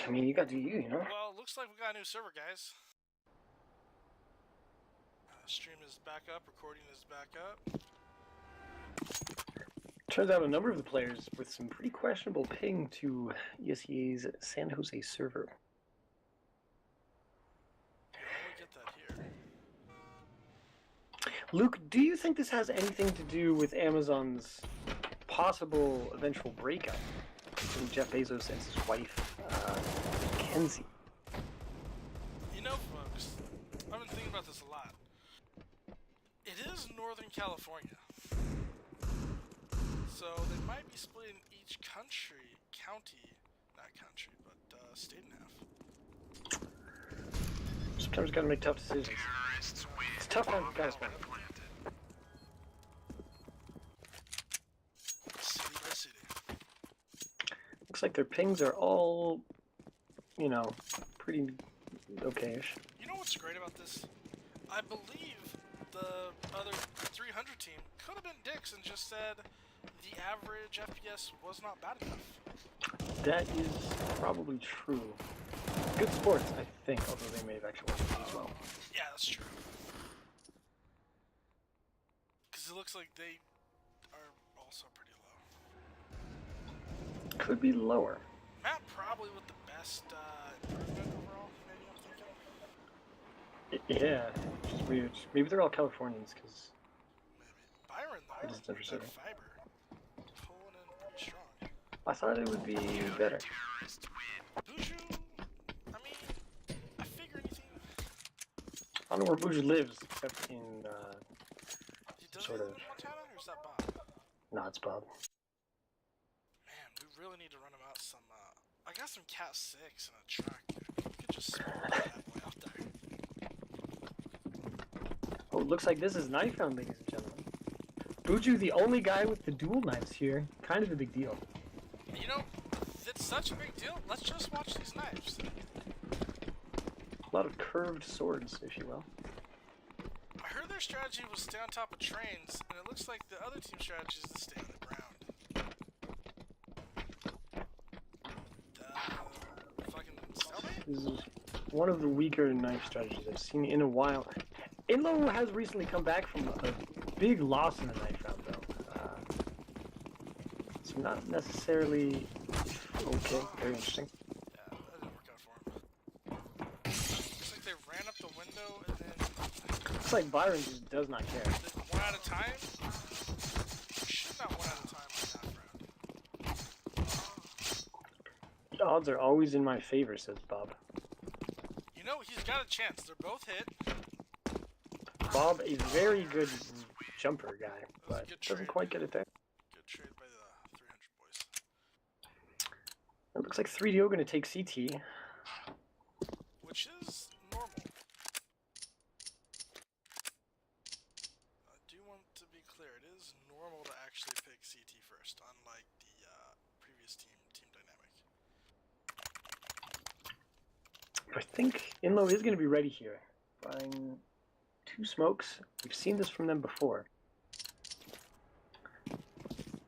I mean, you got to do you, you know? Well, looks like we got a new server, guys. Stream is back up, recording is back up. Turns out a number of the players with some pretty questionable ping to ESEA's San Jose server. Yeah, let me get that here. Luke, do you think this has anything to do with Amazon's possible eventual breakup between Jeff Bezos and his wife, Kenzie? You know, folks, I've been thinking about this a lot. It is Northern California. So they might be splitting each state in half. Sometimes you gotta make tough decisions. It's tough on guys, man. City by city. Looks like their pings are all, you know, pretty okay-ish. You know what's great about this? I believe the other 300 team could have been dicks and just said the average FPS was not bad enough. That is probably true. Good sports, I think, although they may have actually won as well. Yeah, that's true. Because it looks like they are also pretty low. Could be lower. Matt probably with the best improvement overall, maybe I'm thinking. Yeah, it's weird. Maybe they're all Californians, because... Maybe. Byron, though, Just with that fiber, pulling in pretty strong. I thought it would be better. Buju, I mean, I figure anything. I don't know where Buju lives, except in, Does sort he live of... in Montana, or is that Bob? No, it's Bob. Man, we really need to run him out some, I got some Cat 6 and a tractor. You could just smoke that boy out there. Oh, it looks like this is knife round, ladies and gentlemen. Buju, the only guy with the dual knives here. Kind of a big deal. You know, it's such a big deal. Let's just watch these knives. A lot of curved swords, if you will. I heard their strategy was stay on top of trains, and it looks like the other team's strategy is to stay on the ground. Fucking stalemate? This is one of the weaker knife strategies I've seen in a while. inLo has recently come back from a big loss in the knife round, though. So not necessarily... Okay, very interesting. Yeah, that didn't work out for him. Looks like they ran up the window and then... Looks like Byron just does not care. One at a time? Should not one at a time on that round. The odds are always in my favor, says Bob. You know, he's got a chance. They're both hit. Bob, a very good jumper guy, but doesn't trade. quite get it there. Good trade by the 300 boys. It looks like 3DO going to take CT. Which is normal. I do want to be clear, it is normal to actually pick CT first, unlike the previous team dynamic. I think inLo is going to be ready here. Buying 2 smokes. We've seen this from them before.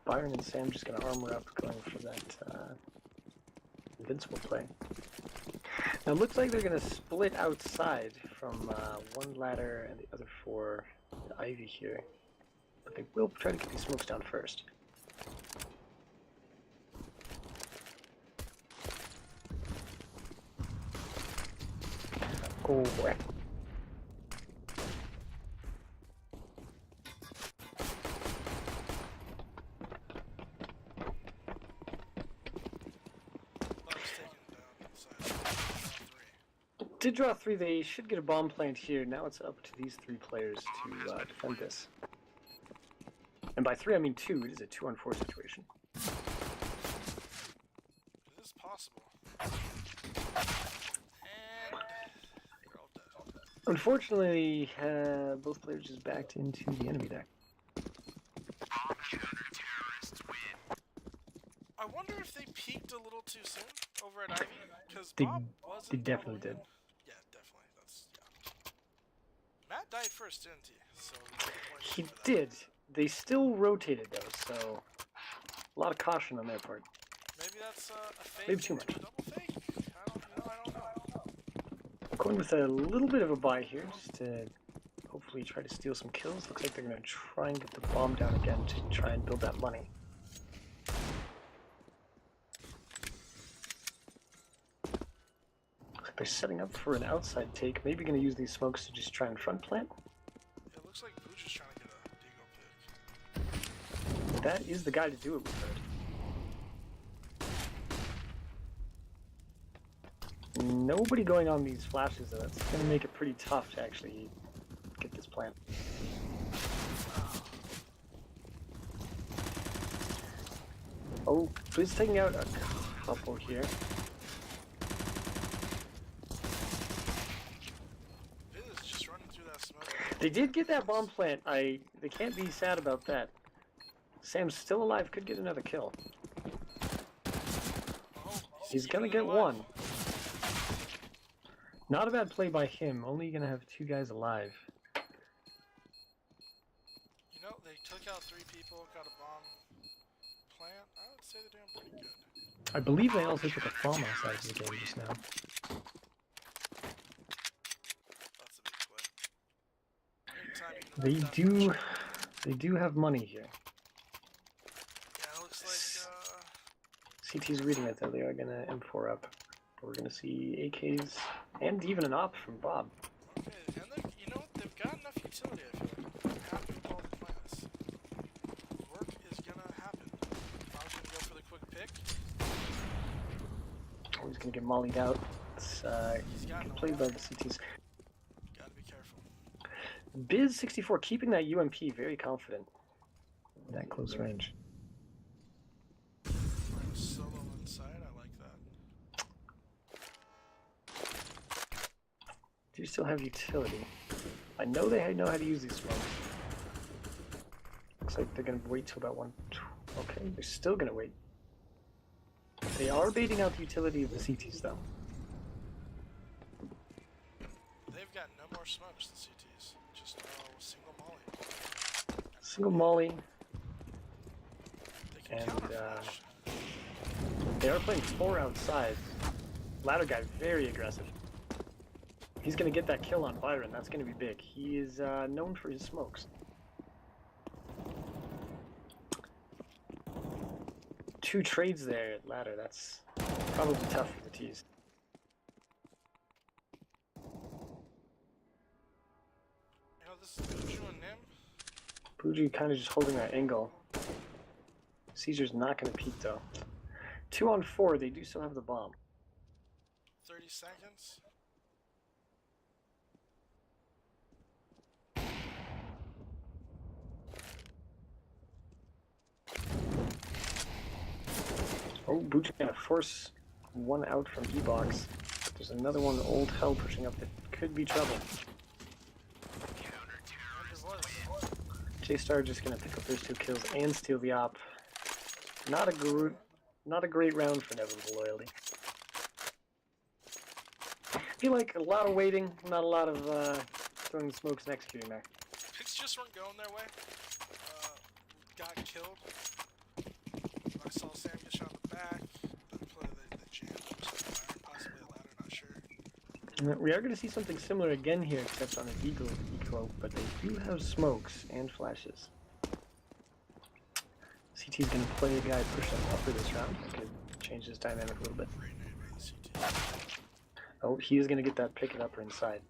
Byron and Sam just going to armor up, going for that invincible play. Now it looks like they're going to split outside from one ladder and the other for the Ivy here. But they will try to get these smokes down first. Oh boy. Did draw 3, they should get a bomb plant here. Now it's up to these 3 players to defend this. And by 3 I mean 2, it is a 2-on-4 situation. It is possible. And they're all dead. Unfortunately, both players just backed into the enemy deck. I wonder if they peaked a little too soon over at Ivy, because They Bob wasn't. They definitely did. Yeah, definitely. That's yeah. Matt died first, didn't he? So he did. They still rotated though, so a lot of caution on their part. Maybe that's a fake Maybe too into much. a double fake? I don't know. Going with a little bit of a buy here, just to hopefully try to steal some kills. Looks like they're going to try and get the bomb down again to try and build that money. Looks like they're setting up for an outside take. Maybe going to use these smokes to just try and front plant. Yeah, it looks like Booge is trying to get a Deagle pick. That is the guy to do it, we've heard. Nobody going on these flashes, though. That's going to make it pretty tough to actually get this plant. Oh, Blizz taking out a couple here. Viz is just running through that smoke. They did get that bomb plant. They can't be sad about that. Sam's still alive, could get another kill. Oh, He's gonna get one. Not a bad play by him, only gonna have 2 guys alive. You know, they took out 3 people, got a bomb plant. I would say they're doing pretty good. I believe they also took a bomb outside of the game just now. That's a big play. Anytime you can They let that do, much- they do have money here. Yeah, it looks like, CT's reading it though, they are gonna M4 up. We're gonna see AKs and even an op from Bob. okay, and you know what, they've got enough utility, I feel like. I'm happy with all the plants. Work is gonna happen. I was gonna go for the quick pick. Oh, he's gonna get mollied out. It's He's got no played by wall. the CTs. Gotta be careful. Biz64 keeping that UMP very confident. That close range. Right, a solo inside, I like that. Do you still have utility? I know they know how to use these smokes. Looks like they're gonna wait till about 1. Okay, they're still gonna wait. They are baiting out the utility of the CTs though. They've got no more smokes, the CTs. Just single molly. Single molly, They can and counter flash. they are playing 4 outside. Ladder guy very aggressive. He's gonna get that kill on Byron. That's gonna be big. He is known for his smokes. 2 trades there at ladder. That's probably tough for the T's. You know, this is Buju and Nim. Buju kind of just holding that angle. Caesar's not gonna peek though. 2 on 4. They do still have the bomb. 30 seconds. Oh, Buju gonna force one out from E-box. There's another one, Old Hell, pushing up that could be trouble. J-Star just gonna pick up those 2 kills and steal the op. Not a great round for Inevitable Loyalty. I feel like a lot of waiting, not a lot of throwing the smokes and executing there. Picks just weren't going their way. Got killed. I saw Sam get shot in the back. The play they jammed him, possibly a ladder, not sure. We are going to see something similar again here, except on an eco, but they do have smokes and flashes. CT's going to play a guy pushing up for this round. That could change this dynamic a little bit. Great name by the CT. Oh, he is going to get that pick it upper inside.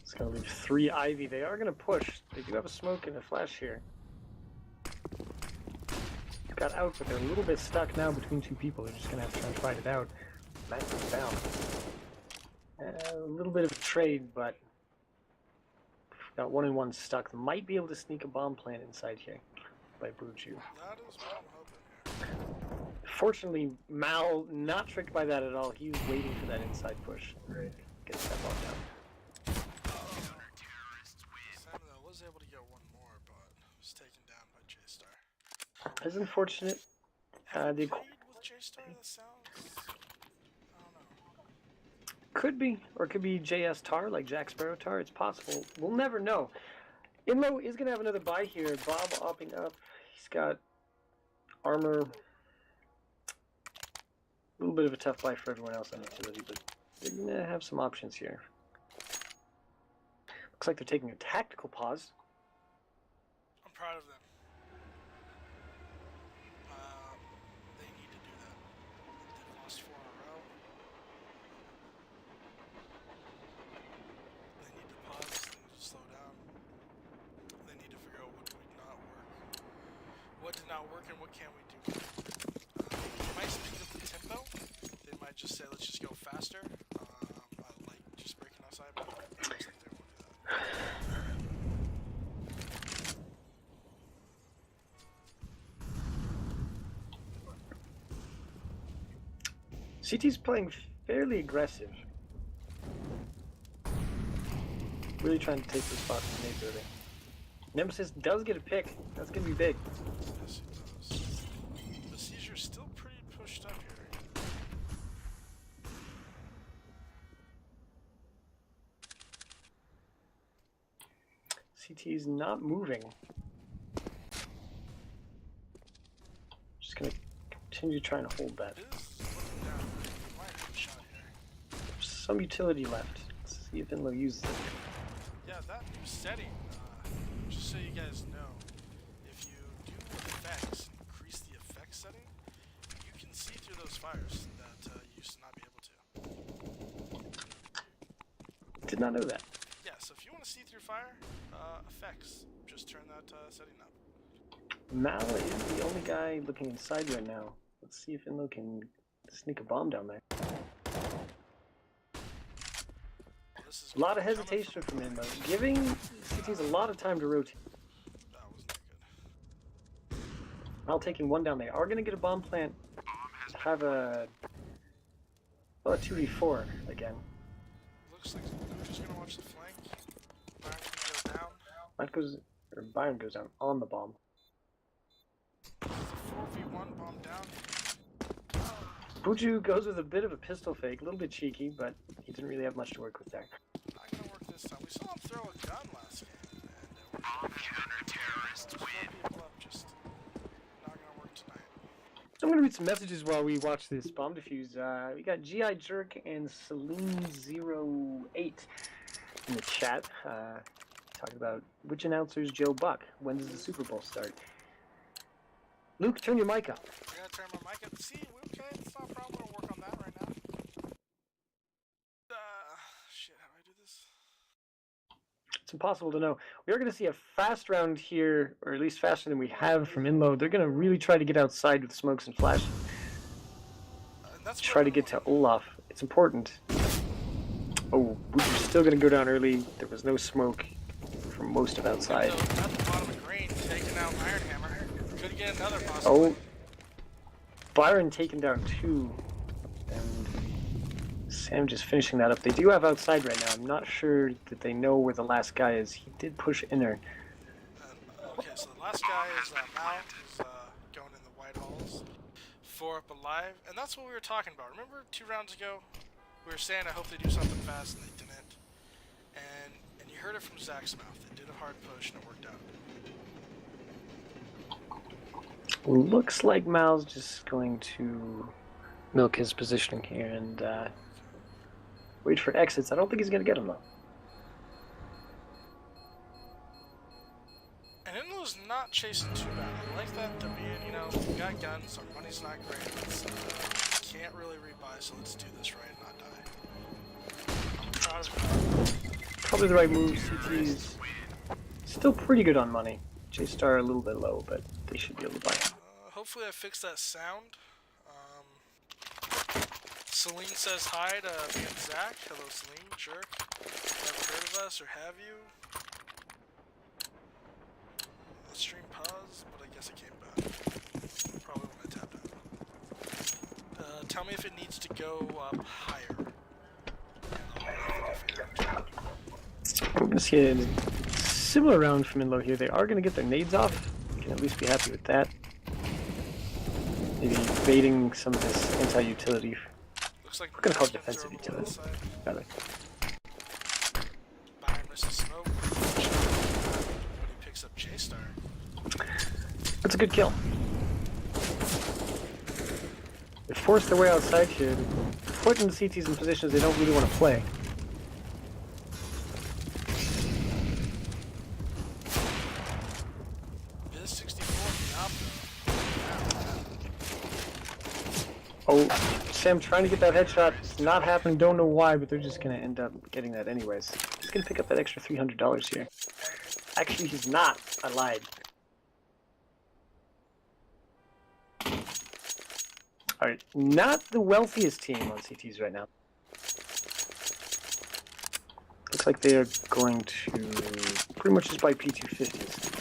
It's going to leave 3 Ivy. They are going to push. They do have a smoke and a flash here. Got out, but they're a little bit stuck now between 2 people. They're just going to have to try and fight it out. Mac is down. A little bit of a trade, but got 1 and 1 stuck. Might be able to sneak a bomb plant inside here by Buju. That is what I'm hoping here. Fortunately, Mal not tricked by that at all. He was waiting for that inside push. Gets that bomb down. Sam though was able to get 1 more, but was taken down by J-Star. That's unfortunate. Have The you played with J-Star? That sounds... I don't know. could be, or it could be JS Tar, like Jack Sparrow Tar. It's possible. We'll never know. inLo is going to have another buy here. Bob opping up. He's got armor. A little bit of a tough buy for everyone else on utility, but they're gonna have some options here. Looks like they're taking a tactical pause. I'm proud of them. They need to do that. They've lost 4 in a row. They need to pause. They need to slow down. They need to figure out what did not work. What did not work and what can we do? They might speed up the tempo. They might just say, let's just go faster. I like just breaking outside, but it looks like they won't do that. CT's playing fairly aggressive. Really trying to take the spot from nades early. Nemesis does get a pick. That's gonna be big. Yes, it does. The seizure's still pretty pushed up here. CT's not moving. Just gonna continue trying to hold that. It is looking down. We might have a shot here. Some utility left. Let's see if inLo uses it. Yeah, that new setting, just so you guys know, if you do effects, increase the effects setting, you can see through those fires that you used to not be able to. Did not know that. Yeah, so if you want to see through fire, effects, just turn that setting up. Mal is the only guy looking inside right now. Let's see if inLo can sneak a bomb down there. This is A lot of coming hesitation from inLo, giving CTs a lot of time to rotate. That wasn't good. Mal taking one down. They are going to get a bomb plant. Have a 2v4 again. Looks like I'm just gonna watch the flank. Byron's gonna go down. That goes, or Byron goes down on the bomb. The 4v1 bomb down. Buju goes with a bit of a pistol fake, a little bit cheeky, but he didn't really have much to work with there. Not gonna work this time. We saw him throw a gun last game, and bomb counter-terrorists win. People up, just not gonna work tonight. I'm going to read some messages while we watch this bomb defuse. We got GI Jerk and Celine08 in the chat. Talking about which announcer's Joe Buck. When does the Super Bowl start? Luke, turn your mic up. I gotta turn my mic up. See, okay, it's not a problem. We'll work on that right now. Shit, how do I do this? It's impossible to know. We are going to see a fast round here, or at least faster than we have from inLo. They're going to really try to get outside with smokes and flash. That's Try to get to Olaf. It's important. Oh, we're still going to go down early. There was no smoke for most of outside. At the bottom of green, taking out Iron Hammer. Could get another possible. Oh, Byron taken down 2. And Sam just finishing that up. They do have outside right now. I'm not sure that they know where the last guy is. He did push inner. Okay, so the last guy is Mal, who's going in the White Halls. 4 up alive, and that's what we were talking about. Remember 2 rounds ago? We were saying I hope they do something fast, and they didn't. And you heard it from Zach's mouth. They did a hard push, and it worked out. Looks like Mal's just going to milk his positioning here and wait for exits. I don't think he's going to get them, though. And inLo's not chasing too bad. I like that they're being, you know, we got guns, our money's not great. Can't really rebuy, so let's do this right and not die. I'm proud of it. Probably the right move. CT's still pretty good on money. J-Star a little bit low, but they should be able to buy it. Hopefully I fixed that sound. Celine says hi to me and Zach. Hello Celine, jerk. Never heard of us, or have you? The stream paused, but I guess it came back. Probably when I tapped out. Tell me if it needs to go up higher. I'm going to see a similar round from inLo here. They are going to get their nades off. You can at least be happy with that. Maybe baiting some of this anti-utility. Looks like we're going to call it defensive utility. Rather. Byron misses smoke. But he picks up J-Star. That's a good kill. They force their way outside here, putting the CTs in positions they don't really want to play. Biz 64 up Oh, Sam trying to get that headshot. It's not happening. Don't know why, but they're just going to end up getting that anyways. He's going to pick up that extra $300 here. Actually, he's not. I lied. Alright, not the wealthiest team on CTs right now. Looks like they are going to pretty much just buy P250s.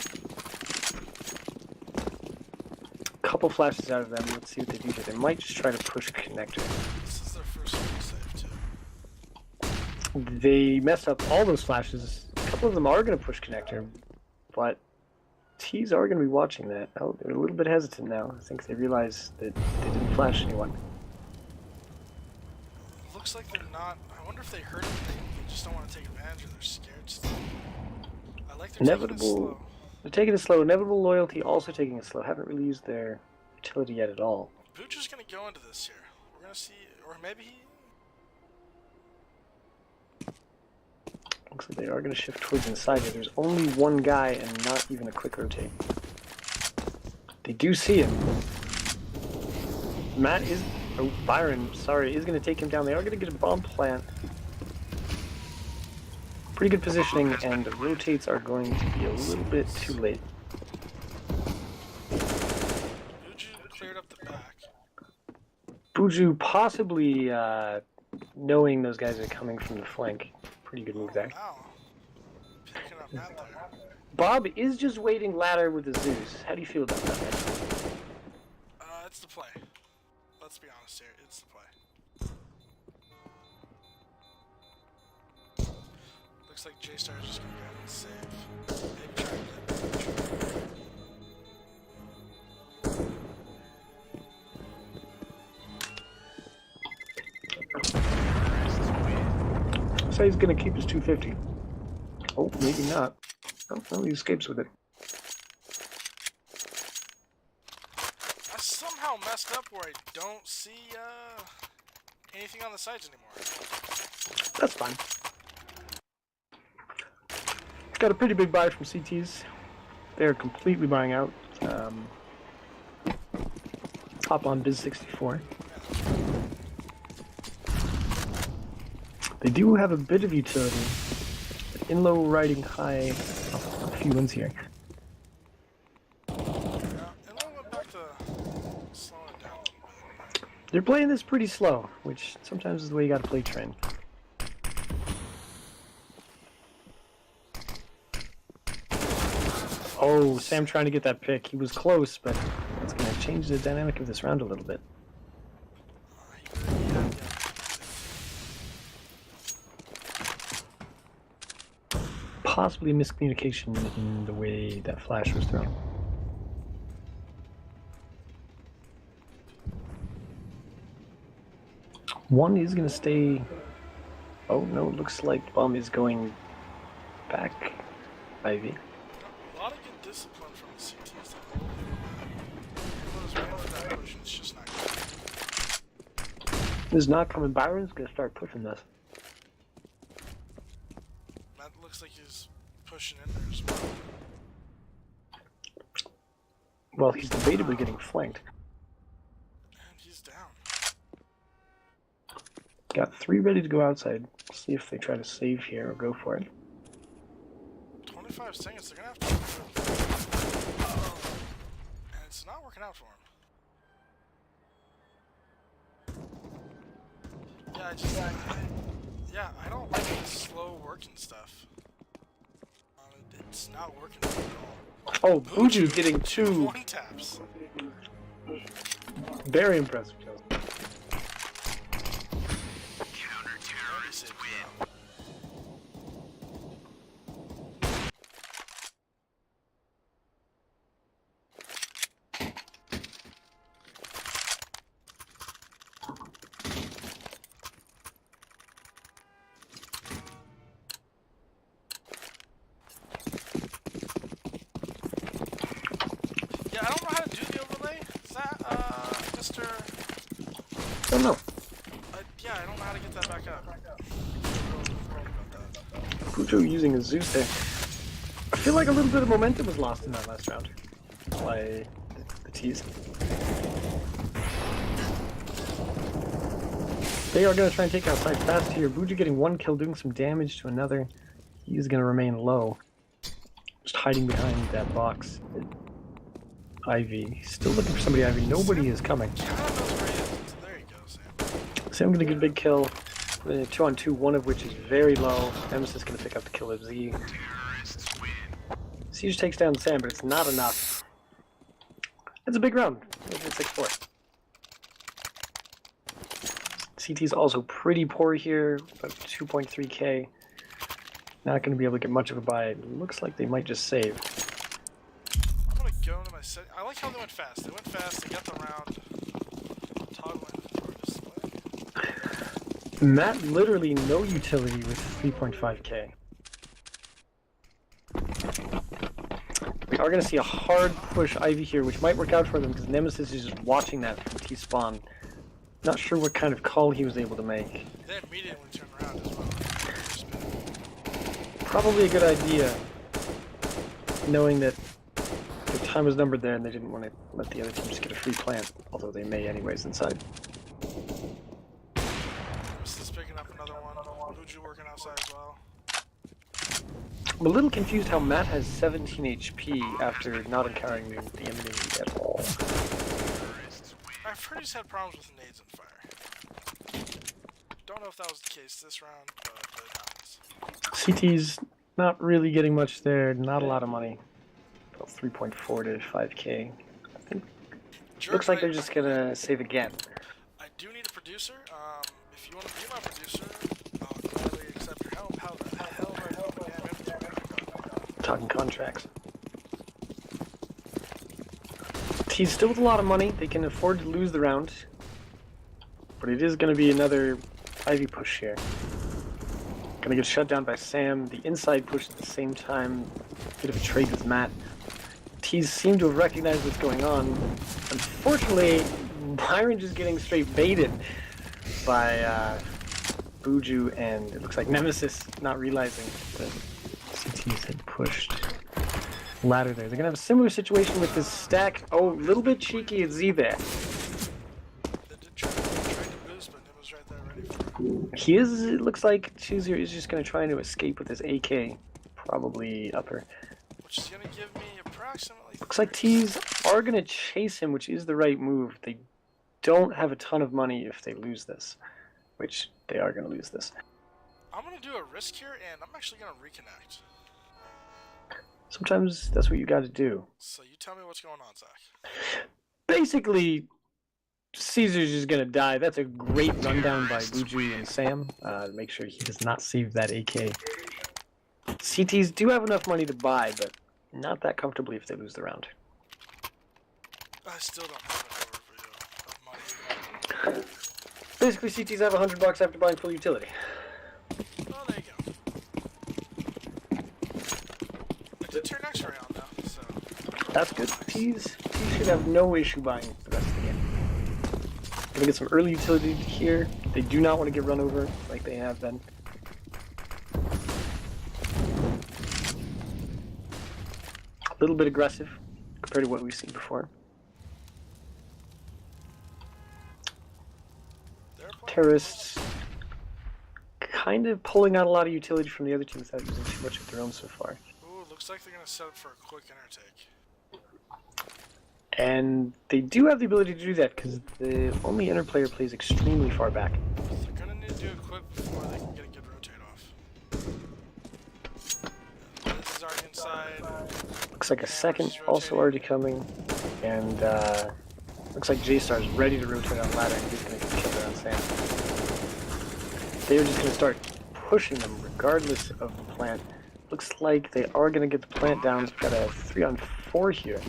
Couple flashes out of them. Let's see what they do here. They might just try to push connector. This is their first save too. They messed up all those flashes. A couple of them are going to push connector, but T's are going to be watching that. Oh, they're a little bit hesitant now. I think they realize that they didn't flash anyone. Looks like they're not. I wonder if they heard it. They just don't want to take advantage, or they're scared still. I like their taking it slow. They're taking it slow. Inevitable loyalty also taking it slow. Haven't really used their utility yet at all. Boocher's gonna go into this here. We're gonna see, or maybe he. Looks like they are going to shift towards inside here. There's only one guy and not even a quick rotate. They do see him. Matt is... Oh, Byron, sorry, is going to take him down. They are going to get a bomb plant. Pretty good positioning, and the rotates are going to be a little bit too late. Buju cleared up the back. Buju possibly knowing those guys are coming from the flank. Pretty good move there. Wow. Picking up Matt there. Bob is just waiting ladder with the Zeus. How do you feel about that, man? It's the play. Let's be honest here. It's the play. Looks like J-Star is just gonna go ahead and save. Maybe try So he's gonna keep his 250. Oh, maybe not. Oh, well, he escapes with it. I somehow messed up where I don't see anything on the sides anymore. That's fine. Got a pretty big buy from CTs. They're completely buying out. Hop on Biz 64. They do have a bit of utility. inLo riding high. Oh, a few wins here. Yeah, inLo went back to slowing it down a little bit. They're playing this pretty slow, which sometimes is the way you gotta play train. Oh, Sam trying to get that pick. He was close, but it's gonna change the dynamic of this round a little bit. Possibly miscommunication in the way that flash was thrown. One is going to stay... Oh no, it looks like bomb is going back, Ivy. A lot of good discipline from the CTs to hold him. Waiting for that push, and it's just not good. This is not coming. Byron's going to start pushing this. That looks like he's pushing in there as well. Well, he's debatably getting flanked. And he's down. Got 3 ready to go outside. See if they try to save here or go for it. 25 seconds, they're gonna have to. And it's not working out for him. Yeah, I don't like this slow working stuff. It's not working at all. Oh, Buju getting 2 one taps. very impressive kills. Yeah, I don't know how to do the overlay. Is that, Mr. Don't know. Yeah, I don't know how to get that back up. Pujo using a Zeus there. I feel like a little bit of momentum was lost in that last round by the T's. They are going to try and take outside fast here. Buju getting one kill, doing some damage to another. He's going to remain low. Just hiding behind that box. Ivy. Still looking for somebody, Ivy. Nobody is coming. There you go, Sam. Sam going to get a big kill. 2-on-2, one of which is very low. Nemesis going to pick up the kill of Z. Siege takes down Sam, but it's not enough. It's a big round. It's 6-4. CT's also pretty poor here, about 2.3k. Not going to be able to get much of a buy. It looks like they might just save. I'm going to go into my set. I like how they went fast. They went fast, they got the round. Toggle inventory display. Matt literally no utility with 3.5k. We are going to see a hard push Ivy here, which might work out for them because Nemesis is just watching that from T-spawn. Not sure what kind of call he was able to make. They immediately turned around as well. Probably a good idea, knowing that the time was numbered there and they didn't want to let the other team just get a free plant, although they may anyways inside. Nemesis picking up another one. Buju working outside as well. I'm a little confused how Matt has 17 HP after not encountering the enemy at all. I've heard he's had problems with nades and fire. Don't know if that was the case this round, but it happens. CT's not really getting much there, not a lot of money. About 3.4 to 5k. I think looks like they're just gonna save again. I do need a producer. If you want to be my producer, I'll gladly accept your help. How the hell do I help again? Talking contracts. He's still with a lot of money. They can afford to lose the round. But it is going to be another Ivy push here. Going to get shut down by Sam. The inside push at the same time. Bit of a trade with Matt. T's seem to have recognized what's going on. Unfortunately, Byron just getting straight baited by Buju and it looks like Nemesis not realizing that CTs had pushed ladder there. They're gonna have a similar situation with this stack. Oh, a little bit cheeky at Z there. They did try to boost, but it was right there ready for it. He is, it looks like Chooser is just gonna try to escape with his AK. Probably upper. Which is gonna give me approximately. Looks like T's are gonna chase him, which is the right move. They don't have a ton of money if they lose this. Which they are gonna lose this. I'm gonna do a risk here and I'm actually gonna reconnect. Sometimes that's what you gotta do. So you tell me what's going on, Zach. Basically, Caesar's just gonna die. That's a great rundown by Buju and Sam. To make sure he does not save that AK. CTs do have enough money to buy, but not that comfortably if they lose the round. I still don't have an overview of money. Basically, CTs have $100 after buying full utility. Oh, there you go. I did turn X-ray on though, so. That's good. T's should have no issue buying the rest of the game. Gonna get some early utility here. They do not want to get run over like they have been. A little bit aggressive compared to what we've seen before. Terrorists kind of pulling out a lot of utility from the other teams without using too much of their own so far. Ooh, looks like they're gonna set up for a quick intake. And they do have the ability to do that because the only interplayer plays extremely far back. They're gonna need to do it quick before they can get a good rotate off. This is our inside. Looks like a second also already coming. And looks like J-Star's ready to rotate on ladder and he's going to get killed on Sam. They're just going to start pushing them regardless of the plant. Looks like they are going to get the plant down. We've got a 3-on-4 here.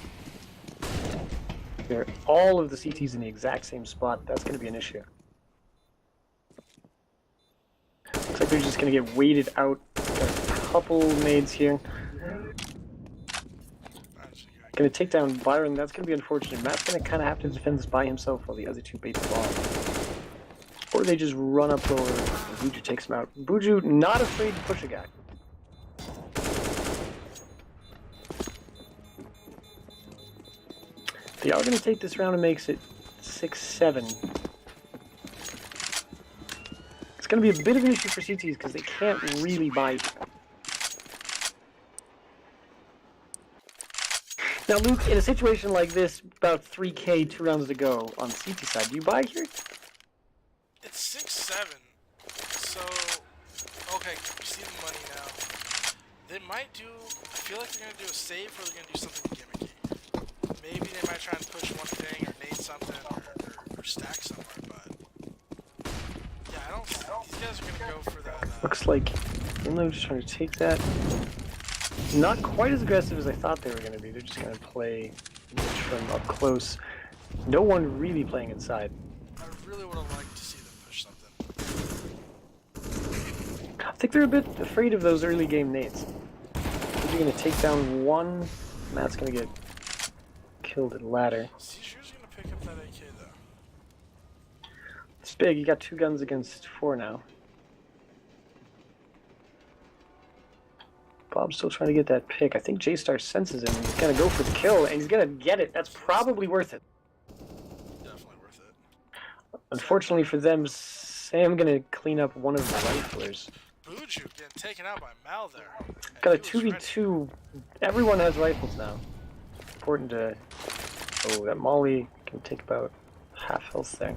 They're all of the CTs in the exact same spot. That's going to be an issue. Looks like they're just going to get weighted out. Got a couple nades here. Going to take down Byron. That's going to be unfortunate. Matt's going to kind of have to defend this by himself while the other two bait the ball. or they just run up lower and Buju takes him out. Buju not afraid to push a guy. They are going to take this round and makes it 6-7. It's going to be a bit of an issue for CTs because they can't really buy. Now, Luke, in a situation like this, about 3K, 2 rounds to go on the CT side, do you buy here? It's 6-7. So, okay, you see the money now. They might do, I feel like they're going to do a save or they're going to do something gimmicky. Maybe they might try and push one thing or nade something or stack somewhere, but yeah, I don't, these guys are going to go for that. Looks like inLo just trying to take that. Not quite as aggressive as I thought they were going to be. They're just going to play from up close. No one really playing inside. I really would have liked to see them push something. I think they're a bit afraid of those early game nades. They're going to take down one. Matt's going to get killed at ladder. Seizure's going to pick up that AK though. It's big. You got 2 guns against 4 now. Bob's still trying to get that pick. I think J-Star senses him. He's going to go for the kill, and he's going to get it. That's probably worth it. Definitely worth it. Unfortunately for them, Sam going to clean up one of the riflers. Buju getting taken out by Mal there. Got a 2v2. Everyone has rifles now. Important to... Oh, that Molly can take about half health there.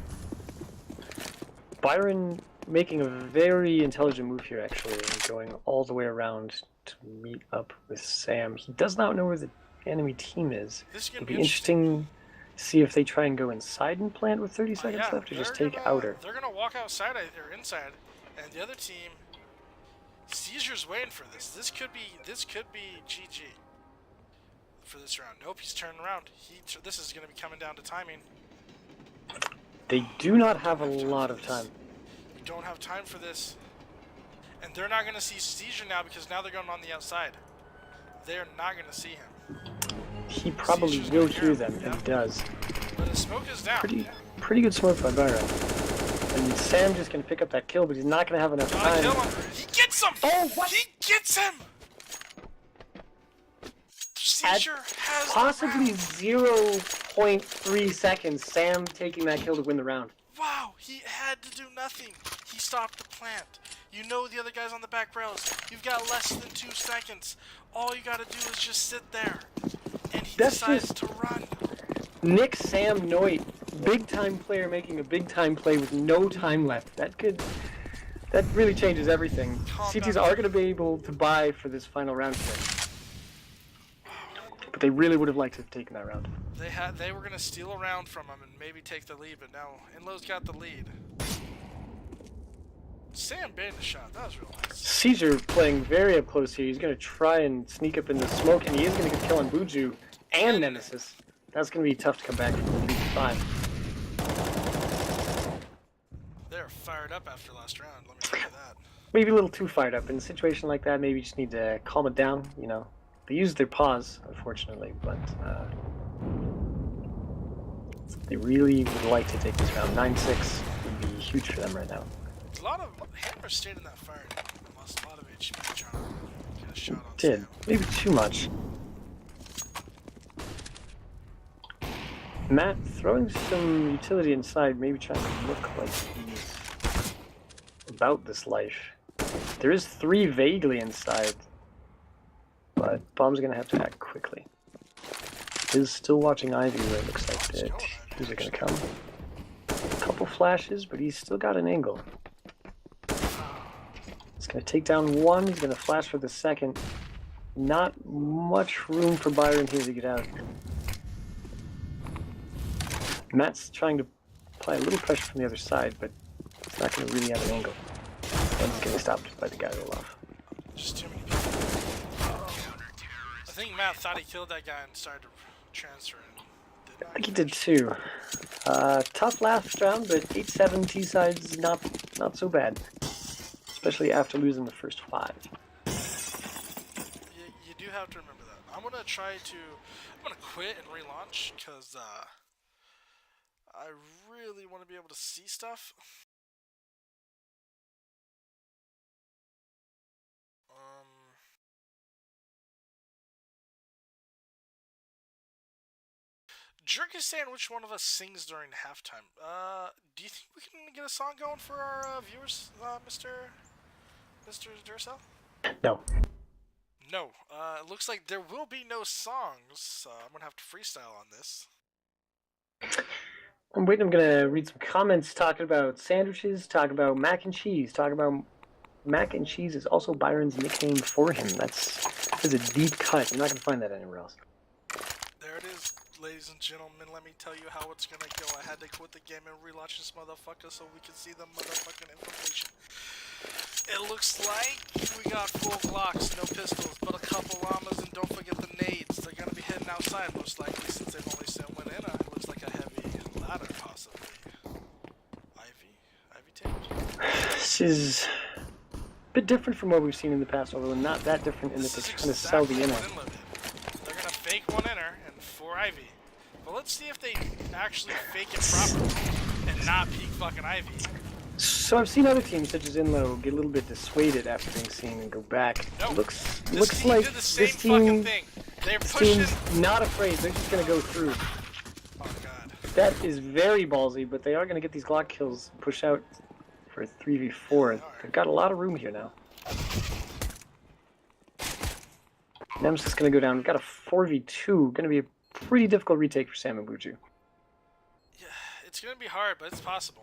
Byron making a very intelligent move here, actually, and going all the way around to meet up with Sam. He does not know where the enemy team is. It'll be interesting to see if they try and go inside and plant with 30 seconds left, or just take outer. They're gonna walk outside or inside, and the other team, Seizure's waiting for this. This could be GG for this round. Nope, he's turning around. This is gonna be coming down to timing. They do not have a lot of time. We don't have time for this. And they're not going to see Seizure now because now they're going on the outside. They're not going to see him. He probably Seizure's will gonna hear them, and he does. But the smoke is down. Pretty good smoke by Byron. And Sam just going to pick up that kill, but he's not going to have enough time. He gets him! Oh, what? He gets him! Seizure has possibly 0.3 seconds, Sam taking that kill to win the round. Wow, he had to do nothing. He stopped the plant. You know the other guy's on the back rails. You've got less than 2 seconds. All you gotta do is just sit there. And he decides to run. Nick Sam Noit, big time player making a big time play with no time left. That really changes everything. CTs are gonna be able to buy for this final round here. But they really would have liked to have taken that round. They were gonna steal a round from him and maybe take the lead, but now inLo's got the lead. Sam banned the shot. That was real nice. Caesar playing very up close here. He's going to try and sneak up in the smoke, and he is going to get a kill on Buju and Nemesis. That's going to be tough to come back from 3-5. They're fired up after last round, let me tell you that. Maybe a little too fired up. In a situation like that, maybe you just need to calm it down, you know. They used their pause, unfortunately, but they really would like to take this round. 9-6 would be huge for them right now. A lot of hammers stayed in that fire. Lost a lot of HP trying to get a shot on Did. Sam. Maybe too much. Matt throwing some utility inside, maybe trying to look like he's about this life. There is 3 vaguely inside, but Bomb's going to have to act quickly. Is still watching Ivy where it looks like that these are going to come. A couple flashes, but he's still got an angle. He's going to take down one, he's going to flash for the second. Not much room for Byron here to get out. Matt's trying to apply a little pressure from the other side, but it's not going to really have an angle. And he's getting stopped by the guy Olaf. Just too many people. I think Matt thought he killed that guy and started to transfer it. I think he did too. Tough last round, but 8-7 T-side's not so bad. Especially after losing the first 5. You do have to remember that. I'm gonna quit and relaunch because I really want to be able to see stuff. Jerk is saying which one of us sings during halftime. Do you think we can get a song going for our viewers, Mr. Duracell? No. No. It looks like there will be no songs. I'm gonna have to freestyle on this. I'm waiting. I'm gonna read some comments talking about sandwiches, talking about mac and cheese, talking about mac and cheese is also Byron's nickname for him. That's a deep cut. You're not gonna find that anywhere else. There it is, ladies and gentlemen. Let me tell you how it's gonna go. I had to quit the game and relaunch this motherfucker so we can see the motherfucking information. It looks like we got full Glocks, no pistols, but a couple llamas, and don't forget the nades. They're gonna be heading outside most likely since they've only sent one in. It looks like a heavy ladder, possibly. Ivy tape. This is a bit different from what we've seen in the past, although not that different in that they're trying to sell the inner. They're gonna fake one inner and 4 Ivy. But let's see if they actually fake it properly and not peek fucking Ivy. So I've seen other teams such as inLo get a little bit dissuaded after being seen and go back. No, looks team like did the same this team, thing. They're this pushing. team's not afraid. They're just gonna go through. Oh god. That is very ballsy, but they are gonna get these Glock kills, push out for a 3v4. They've got a lot of room here now. Nemesis gonna go down. We've got a 4v2. Gonna be a pretty difficult retake for Sam and Buju. Yeah, it's gonna be hard, but it's possible.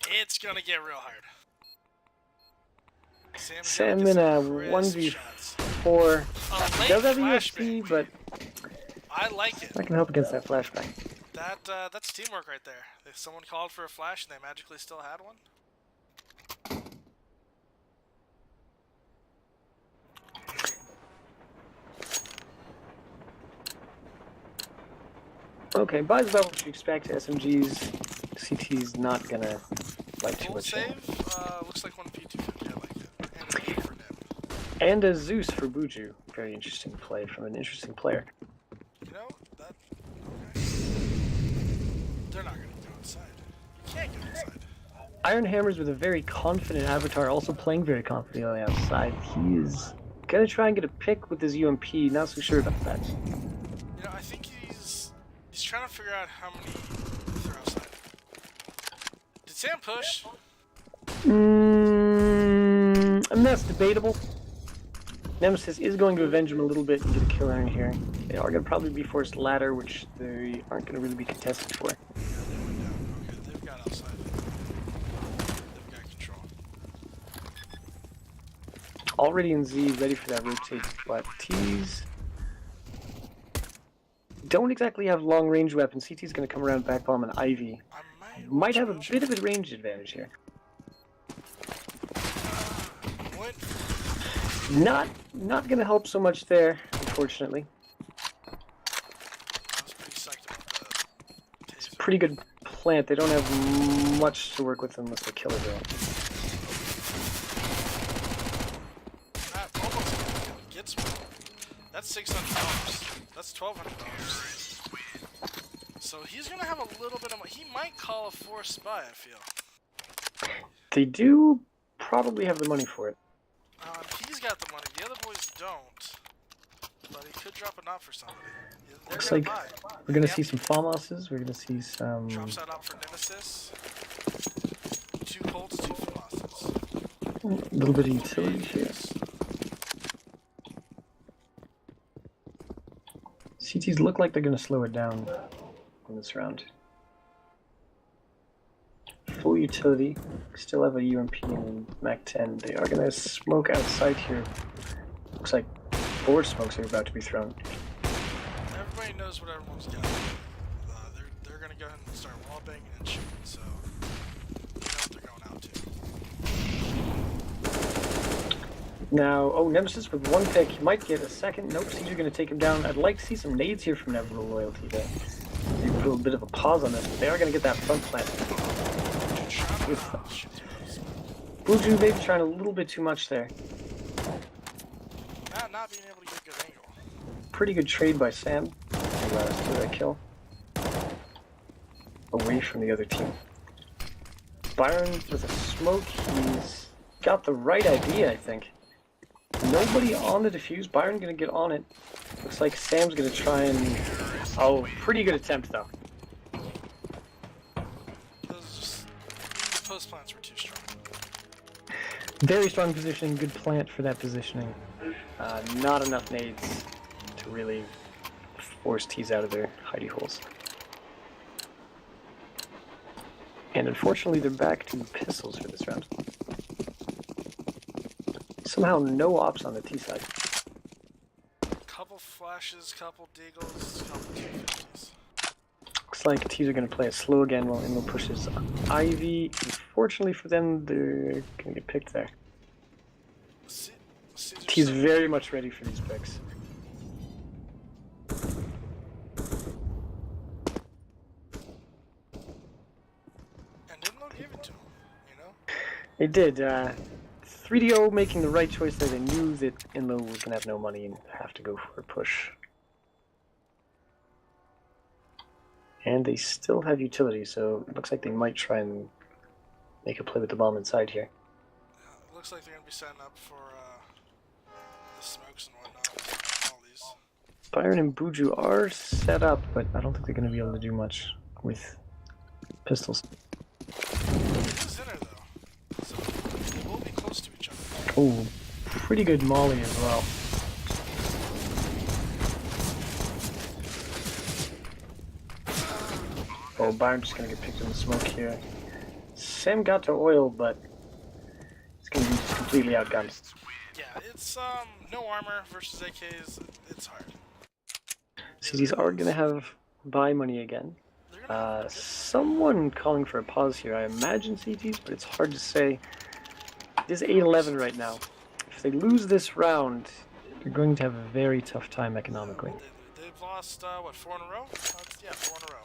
It's gonna get real hard. Sam in a 1v4 does have a USP, but I like it. I can help against that flashbang. That's teamwork right there. If someone called for a flash and they magically still had one. Okay, buys about what you expect. SMGs, CT's not gonna like too Full much. save, looks like one P250, I like it. And an 8 for Neb. And a Zeus for Buju. Very interesting play from an interesting player. You know, that... Okay. They're not gonna go inside. You can't go inside. Iron Hammers with a very confident avatar, also playing very confidently outside. He is gonna try and get a pick with his UMP, not so sure about that. You know, I think he's trying to figure out how many they're outside. Did Sam push? I mean, that's debatable. Nemesis is going to avenge him a little bit and get a kill in here. They are going to probably be forced ladder, which they aren't going to really be contested for. Yeah, they went down. Okay, they've got outside. They've got control. Already in Z, ready for that rotate, but T's don't exactly have long-range weapons. CT's going to come around back bomb and Ivy. Might have a bit of a range advantage here. What? Not going to help so much there, unfortunately. I was pretty psyched about that. It's a pretty good plant. They don't have much to work with unless they kill it though. That almost gets me. That's $600. That's $1,200. So he's gonna have a little bit of. He might call a force spy. I feel. They do probably have the money for it. He's got the money. The other boys don't. But he could drop a knot for somebody. Looks like we're gonna see some FAMASs. We're gonna see some. Drops that out for Nemesis. 2 Colts, 2 FAMASs. A little bit of utility here. CTs look like they're gonna slow it down in this round. Full utility. Still have a UMP and Mac 10. They are gonna smoke outside here. Looks like 4 smokes are about to be thrown. Everybody knows what everyone's got. They're gonna go ahead and start wall banging and shooting, so you know what they're going out to. Now, oh, Nemesis with 1 pick. He might get a second. Nope, Siege are gonna take him down. I'd like to see some nades here from Never Loyalty there. They put a bit of a pause on this, but they are gonna get that front plant. With Buju maybe trying a little bit too much there. Not being able to get a good angle. Pretty good trade by Sam to steal that kill. Away from the other team. Byron with a smoke. He's got the right idea, I think. Nobody on the defuse. Byron gonna get on it. Looks like Sam's gonna try and Oh, pretty good attempt though. Those the post plants were too strong. Very strong position, good plant for that positioning. Not enough nades to really force T's out of their hidey holes. And unfortunately, they're back to pistols for this round. Somehow, no ops on the T side. Couple flashes, couple deagles, couple 250s. Looks like T's are going to play it slow again while inLo pushes Ivy. Unfortunately for them, they're going to get picked there. T's very much ready for these picks. And inLo gave it to him, you know? They did. 3DO making the right choice there. They knew that inLo was going to have no money and have to go for a push. And they still have utility, so it looks like they might try and make a play with the bomb inside here. Yeah, it looks like they're going to be setting up for the smokes and whatnot. All these. Byron and Buju are set up, but I don't think they're going to be able to do much with pistols. This is inner though, so they will be close to each other. Oh, pretty good molly as well. Oh, Byron's just gonna get picked in the smoke here. Sam got to oil, but it's gonna be just completely outgunned. Yeah, it's no armor versus AKs. It's hard. CTs are gonna have buy money again. Someone calling for a pause here. I imagine CTs, but it's hard to say. It is 8-11 right now. If they lose this round, they're going to have a very tough time economically. They've lost, what, 4 in a row? Yeah, 4 in a row.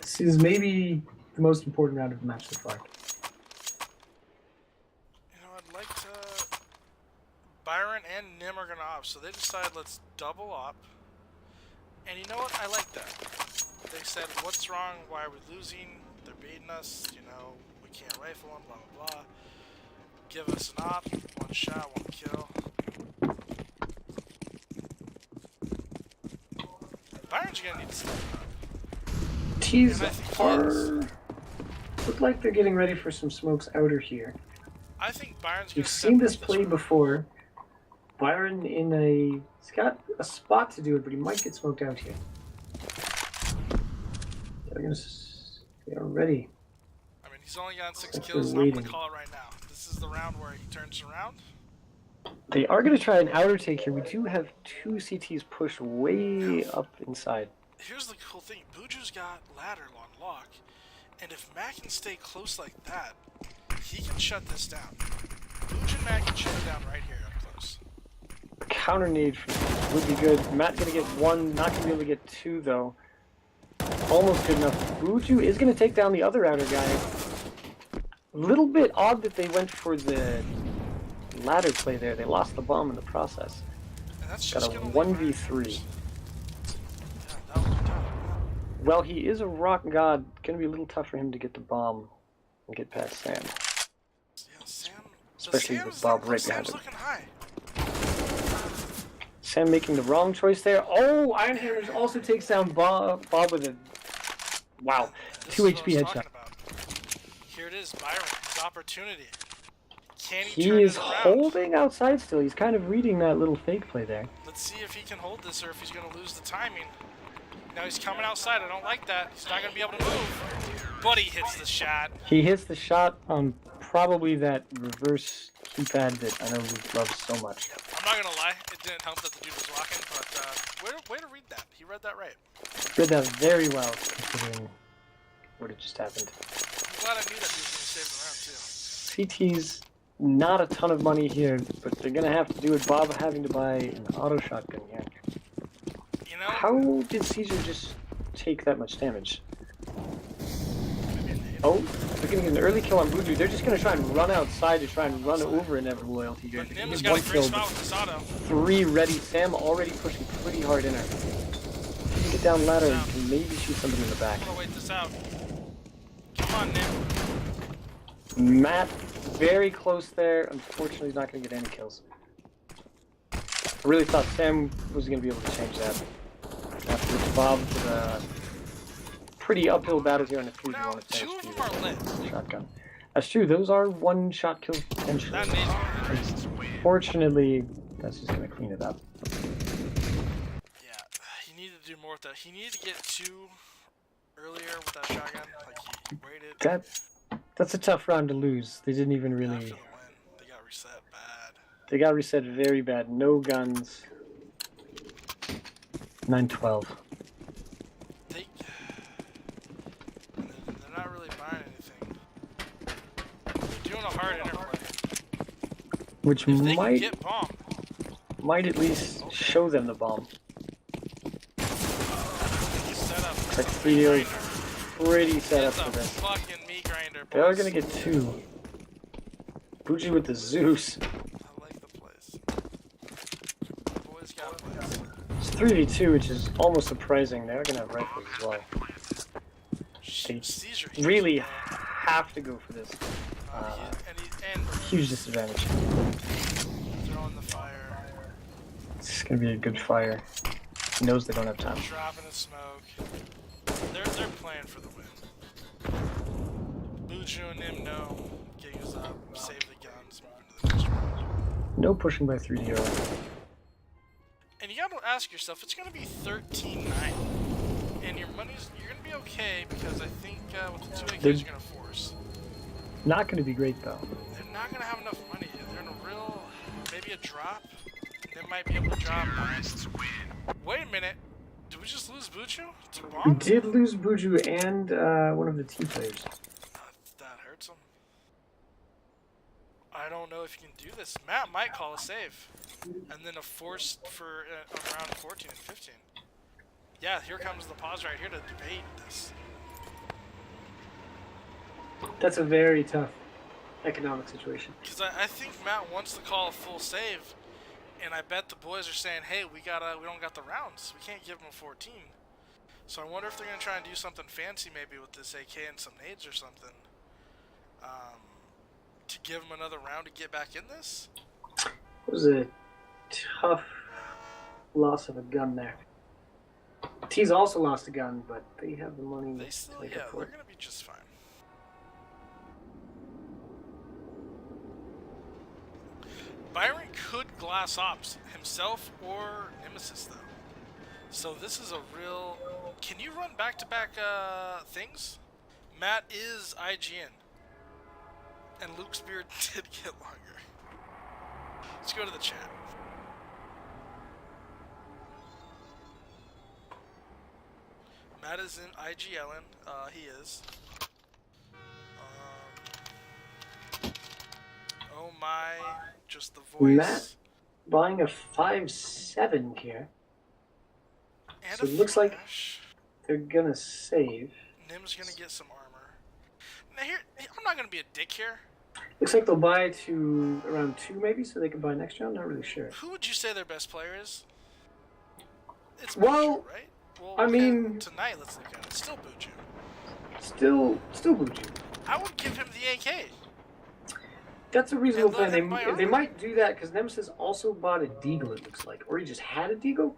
This is maybe the most important round of the match so far. You know, I'd like to... Byron and Nim are going to op, so they decide let's double op. And you know what? I like that. They said, what's wrong? Why are we losing? They're beating us. You know, we can't rifle them, blah, blah, blah. Give us an op. 1 shot, 1 kill. Byron's going to need to step up. T's are... look like they're getting ready for some smokes outer here. I think Byron's going to You've seen this play before. Byron in a... he's got a spot to do it, but he might get smoked out here. They are ready. I mean, he's only gotten 6 kills, and I'm going to call it right now. This is the round where he turns around. They are going to try an outer take here. We do have 2 CTs pushed way up inside. Here's the cool thing. Buju's got ladder on lock, and if Matt can stay close like that, he can shut this down. Buju and Matt can shut it down right here up close. A counter nade would be good. Matt going to get 1, not going to be able to get 2 though. Almost good enough. Buju is going to take down the other outer guy. A little bit odd that they went for the ladder play there. They lost the bomb in the process. And that's got just a gonna 1v3. Well, he is a rock god. Going to be a little tough for him to get the bomb and get past Sam. Yeah, Sam, especially with Bob right behind him. Looking high. Sam making the wrong choice there. Oh, Iron Hammers also takes down Bob with a... wow. 2 HP headshot. Here it is, Byron. His opportunity. Can he is holding outside still. He's kind of reading that little fake play there. Let's see if he can hold this or if he's going to lose the timing. Now he's coming outside. I don't like that. He's not going to be able to move. But he hits the shot. He hits the shot on probably that reverse keypad that I know Luke loves so much. I'm not going to lie. It didn't help that the dude was walking, but way to read that. He read that right. Read that very well, considering what had just happened. I'm glad I knew that he was going to save the round, too. CT's not a ton of money here, but they're going to have to do it. Bob having to buy an auto shotgun here. You know, how did Caesar just take that much damage? Oh, they're going to get an early kill on Buju. They're just going to try and run outside to try and run over Inevitable Loyalty here. But Nim's got a great spot with this auto. 3 ready. Sam already pushing pretty hard in her. If you get down ladder, you can maybe shoot somebody in the back. I'm going to wait this out. Come on, Nim. Matt, very close there. Unfortunately, he's not going to get any kills. I really thought Sam was going to be able to change that. After Bob with a pretty uphill battle here on the 3v1 Now, with two Sam's of them are lit. shotgun. That's true. Those are one-shot kills potentially. That needs Fortunately, that's just going to clean it up. Yeah, he needed to do more with that. He needed to get 2 earlier with that shotgun. Like, he waited. That's a tough round to lose. They didn't even really... After the win, they got reset bad. They got reset very bad. No guns. 9-12. They're not really buying anything. They're doing a hard interplay. Which If they can might get bomb. Might at least show them the bomb. Set up. Like 3 pretty set up It's a for this. fucking meat grinder, boys. They are gonna get 2. Bougie with the Zeus. I like the place. The boys got plays. It's 3v2, which is almost surprising. They are gonna have rifles as well. They Caesar, really have to go for this. and Huge disadvantage. throwing the fire. It's gonna be a good fire. He knows they don't have time. Dropping the smoke. They're playing for the win. Buju and him know. Getting us up, save the guns, moving to the next round. No pushing by 3D. And you gotta ask yourself, it's gonna be 13-9. And you're gonna be okay because I think with the 2 AKs you're gonna force. Not gonna be great though. They're not gonna have enough money. They're in a real, maybe a drop. They might be able to drop. Wait a minute. Did we just lose Buju to We bomb? did lose Buju and one of the T players. That hurts him. I don't know if you can do this. Matt might call a save. And then a force for around 14 and 15. Yeah, here comes the pause right here to debate this. That's a very tough economic situation. Because I think Matt wants to call a full save. And I bet the boys are saying, hey, we don't got the rounds. We can't give them 14. So I wonder if they're going to try and do something fancy maybe with this AK and some nades or something. To give them another round to get back in this? It was a tough loss of a gun there. T's also lost a gun, but they have the money They still, to make yeah, up for they're it. going to be just fine. Byron could glass ops himself or Nemesis though. So this is a real... Can you run back-to-back things? Matt is IGN. And Luke's beard did get longer. Let's go to the chat. Matt is in IGLN. He is. Oh my, just the voice. Matt buying a 5.7 here. And So a it looks like flash. they're gonna save. Nim's gonna get some armor. Now here, I'm not gonna be a dick here. Looks like they'll buy to around 2 maybe, so they can buy next round. Not really sure. Who would you say their best player is? It's Well, Buju, right? Well, I mean, tonight let's look at it. Still Buju. Still Buju. I would give him the AK. That's a reasonable And let plan. him buy They armor. might do that because Nemesis also bought a Deagle, it looks like. Or he just had a Deagle?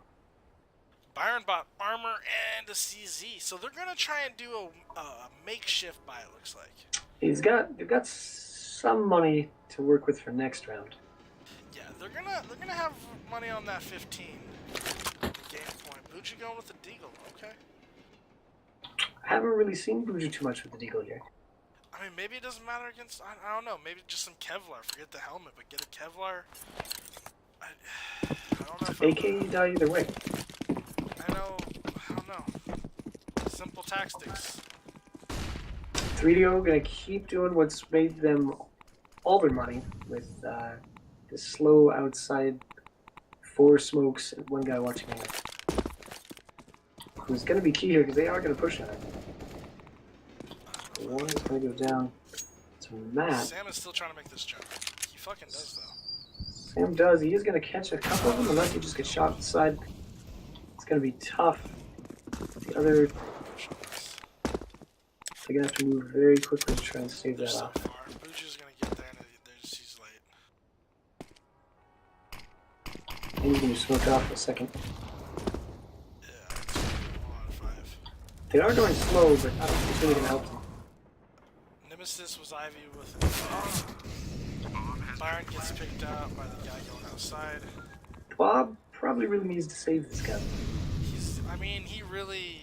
Byron bought armor and a CZ, so they're gonna try and do a makeshift buy. It looks like. They've got some money to work with for next round. Yeah, they're gonna have money on that 15 game point. Buju going with the Deagle, okay. I haven't really seen Buju too much with the Deagle here. I mean, maybe it doesn't matter against. I don't know. Maybe just some Kevlar. Forget the helmet, but get a Kevlar. I don't know. If AK die either way. I don't know. Simple tactics. 3DO gonna keep doing what's made them all their money with the slow outside 4 smokes and 1 guy watching me. Who's gonna be key here because they are gonna push on it. One is gonna go down to Matt. Sam is still trying to make this jump. He fucking does though. Sam does. He is gonna catch a couple of them unless he just gets shot inside. It's gonna be tough. The other, Push on this. they're gonna have to move very quickly to try and save They're that so off. far. Maybe you smoke off for a second. Yeah, it's 1 out of 5. They are going slow, but I don't think it's really going to help them. Nemesis was Ivy with an Byron gets picked out by the guy going outside. Bob probably really needs to save this guy. I mean, he really.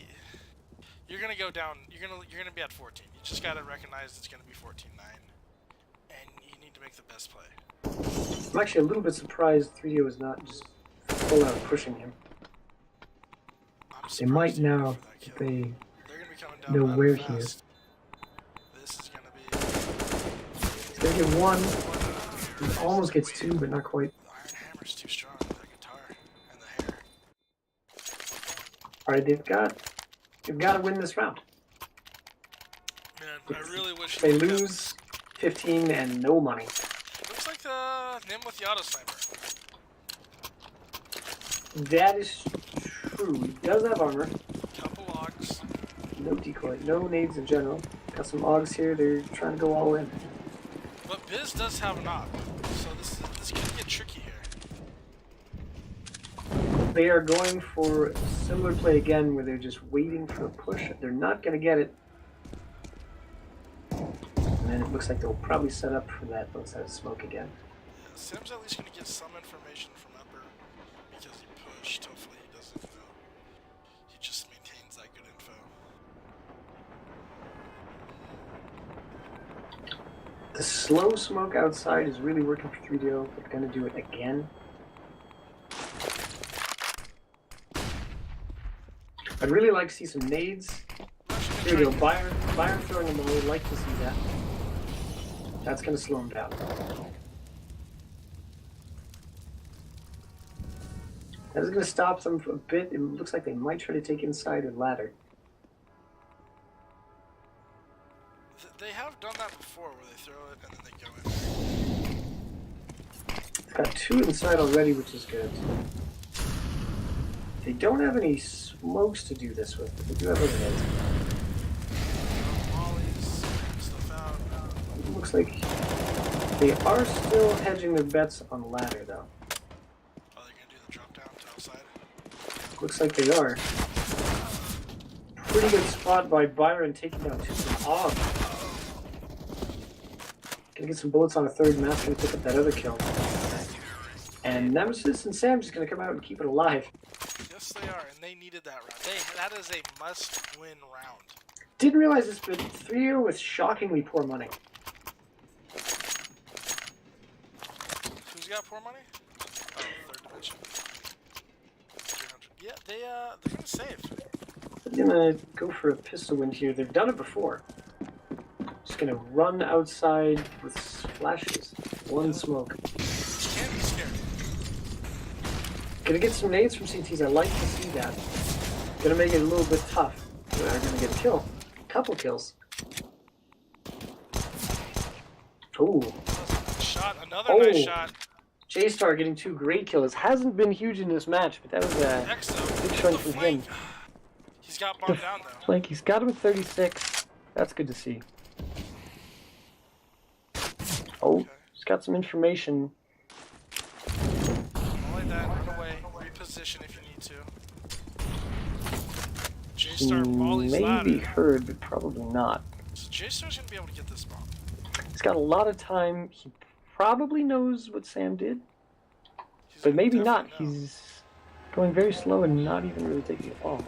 You're gonna go down. You're gonna be at 14. You just gotta recognize it's gonna be 14-9, and you need to make the best play. I'm actually a little bit surprised 3DO is not just full out pushing him. They might now if they They're gonna be coming down know where fast. he is. This is gonna be. He's going to get one. He almost gets two, but not quite. The Iron Hammer's too strong. The guitar and the hair. All right, they've got to win this round. Man, I really wish They lose 15 and no money. Looks like the Nim with the auto sniper. That is true. He does have armor. Couple logs. No decoy. No nades in general. Got some augs here. They're trying to go all in. But Biz does have an op, so this could get tricky here. They are going for a similar play again, where they're just waiting for a push. They're not going to get it. And then it looks like they'll probably set up for that outside smoke again. Yeah, Sim's at least going to get some information from Upper because he pushed. Hopefully he doesn't, he just maintains that good info. The slow smoke outside is really working for 3DO. They're going to do it again. I'd really like to see some nades. Here we go. Byron throwing them away. Like to see that. That's going to slow him down. That is going to stop them a bit. It looks like they might try to take inside a ladder. They have done that before, where they throw it and then they go in. It's got two inside already, which is good. They don't have any smokes to do this with, but they do have other nades. Molly's stuff out. It looks like they are still hedging their bets on the ladder, though. Are they going to do the drop down to outside? Looks like they are. Pretty good spot by Byron taking down two from Og. Gonna get some bullets on a third master to pick up that other kill. And Nemesis and Sam just gonna come out and keep it alive. Yes, they are, and they needed that round. That is a must-win round. Didn't realize this, but 3DO with shockingly poor money. Who's got poor money? Oh, third dimension. 300. Yeah, they're gonna save. They're gonna go for a pistol win here. They've done it before. Just gonna run outside with flashes. One smoke. Can't be scared. Gonna get some nades from CTs. I like to see that. Gonna make it a little bit tough. They're gonna get a kill. Couple kills. Ooh. Shot, another nice shot. J-Star getting two great kills. Hasn't been huge in this match, but that was a big showing from him. He's got bombed down though. Flank, he's got him at 36. That's good to see. Oh, Okay. he's got some information. Only that, run away, reposition if you need to. J-Star volleys Maybe ladder. heard, but probably not. So J-Star's gonna be able to get this bomb. He's got a lot of time. He probably knows what Sam did, He's but gonna maybe not. definitely know. He's going very slow and not even really taking the fall. No,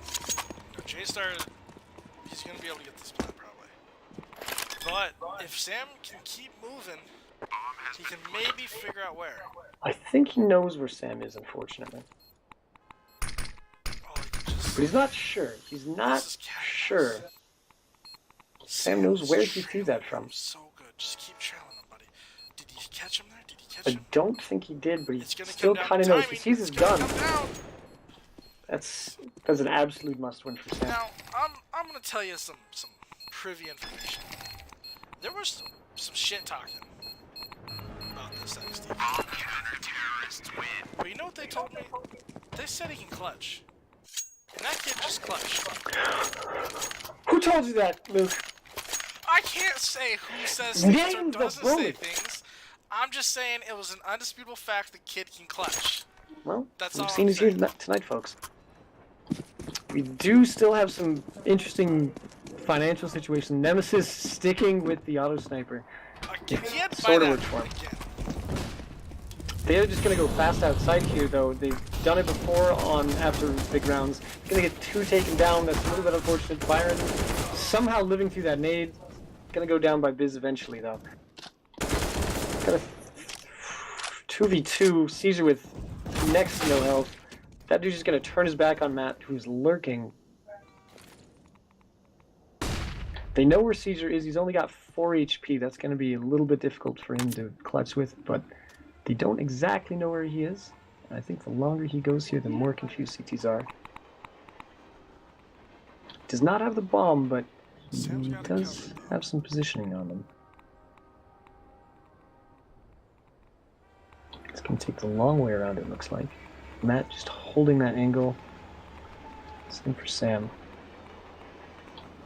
J-Star, he's gonna be able to get this bomb probably. But if Sam can keep moving, he can maybe figure out where. I think he knows where Sam is, unfortunately. Oh, he just, But he's not sure. He's not This is cat and sure. mouse. Sam knows where he threw that from. So good. Just keep trailing him, buddy. Did he catch him there? Did he catch I him? don't think he did, but he It's gonna still come down kind of to knows. He timing. sees his It's gonna gun. come down. That's an absolute must-win for Sam. Now, I'm gonna tell you some privy information. There was some shit talking about this XD. But you know what they told me? They said he can clutch. And that kid just clutched. Who told you that, Luke? I can't say who says things or Names the doesn't say bullet. things. I'm just saying it was an undisputable fact the kid can clutch. Well, That's we've all seen I'm us here saying. tonight, folks. We do still have some interesting financial situation. Nemesis sticking with the auto sniper. Again, he had to buy Sort of that worked for him. again. They're just going to go fast outside here, though. They've done it before on after big rounds. Going to get 2 taken down. That's a little bit unfortunate. Byron somehow living through that nade. Going to go down by Biz eventually, though. Got a 2v2. Caesar with next to no health. That dude's just going to turn his back on Matt, who's lurking. They know where Caesar is. He's only got 4 HP. That's going to be a little bit difficult for him to clutch with, but they don't exactly know where he is. And I think the longer he goes here, the more confused CTs are. Does not have the bomb, but he does have some positioning on him. It's going to take the long way around, it looks like. Matt just holding that angle. Same for Sam.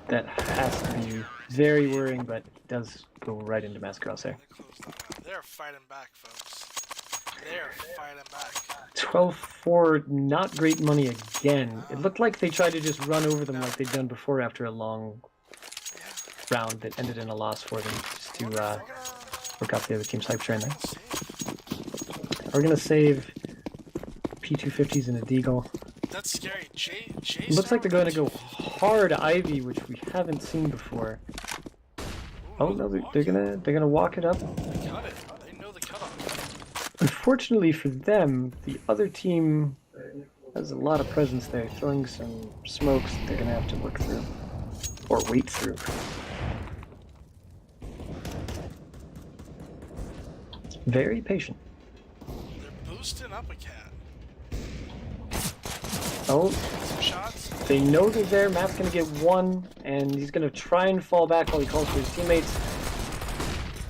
That has to be very worrying, but it does go right into mass crosshair. They're fighting back, folks. They're fighting back. 12-4, not great money again. It looked like they tried to just run over them like they'd done before after a long round that ended in a loss for them, just to work out the other team's hype train there. We're going to save P250s and a Deagle. That's scary. It looks like they're going to go hard Ivy, which we haven't seen before. Oh no, they're gonna walk it up. They cut it. They know the cutoff. Unfortunately for them, the other team has a lot of presence there, throwing some smokes that they're gonna have to work through or wait through. Very patient. They're boosting up a cat. Oh, Some shots. they know they're there. Matt's gonna get 1, and he's gonna try and fall back while he calls for his teammates.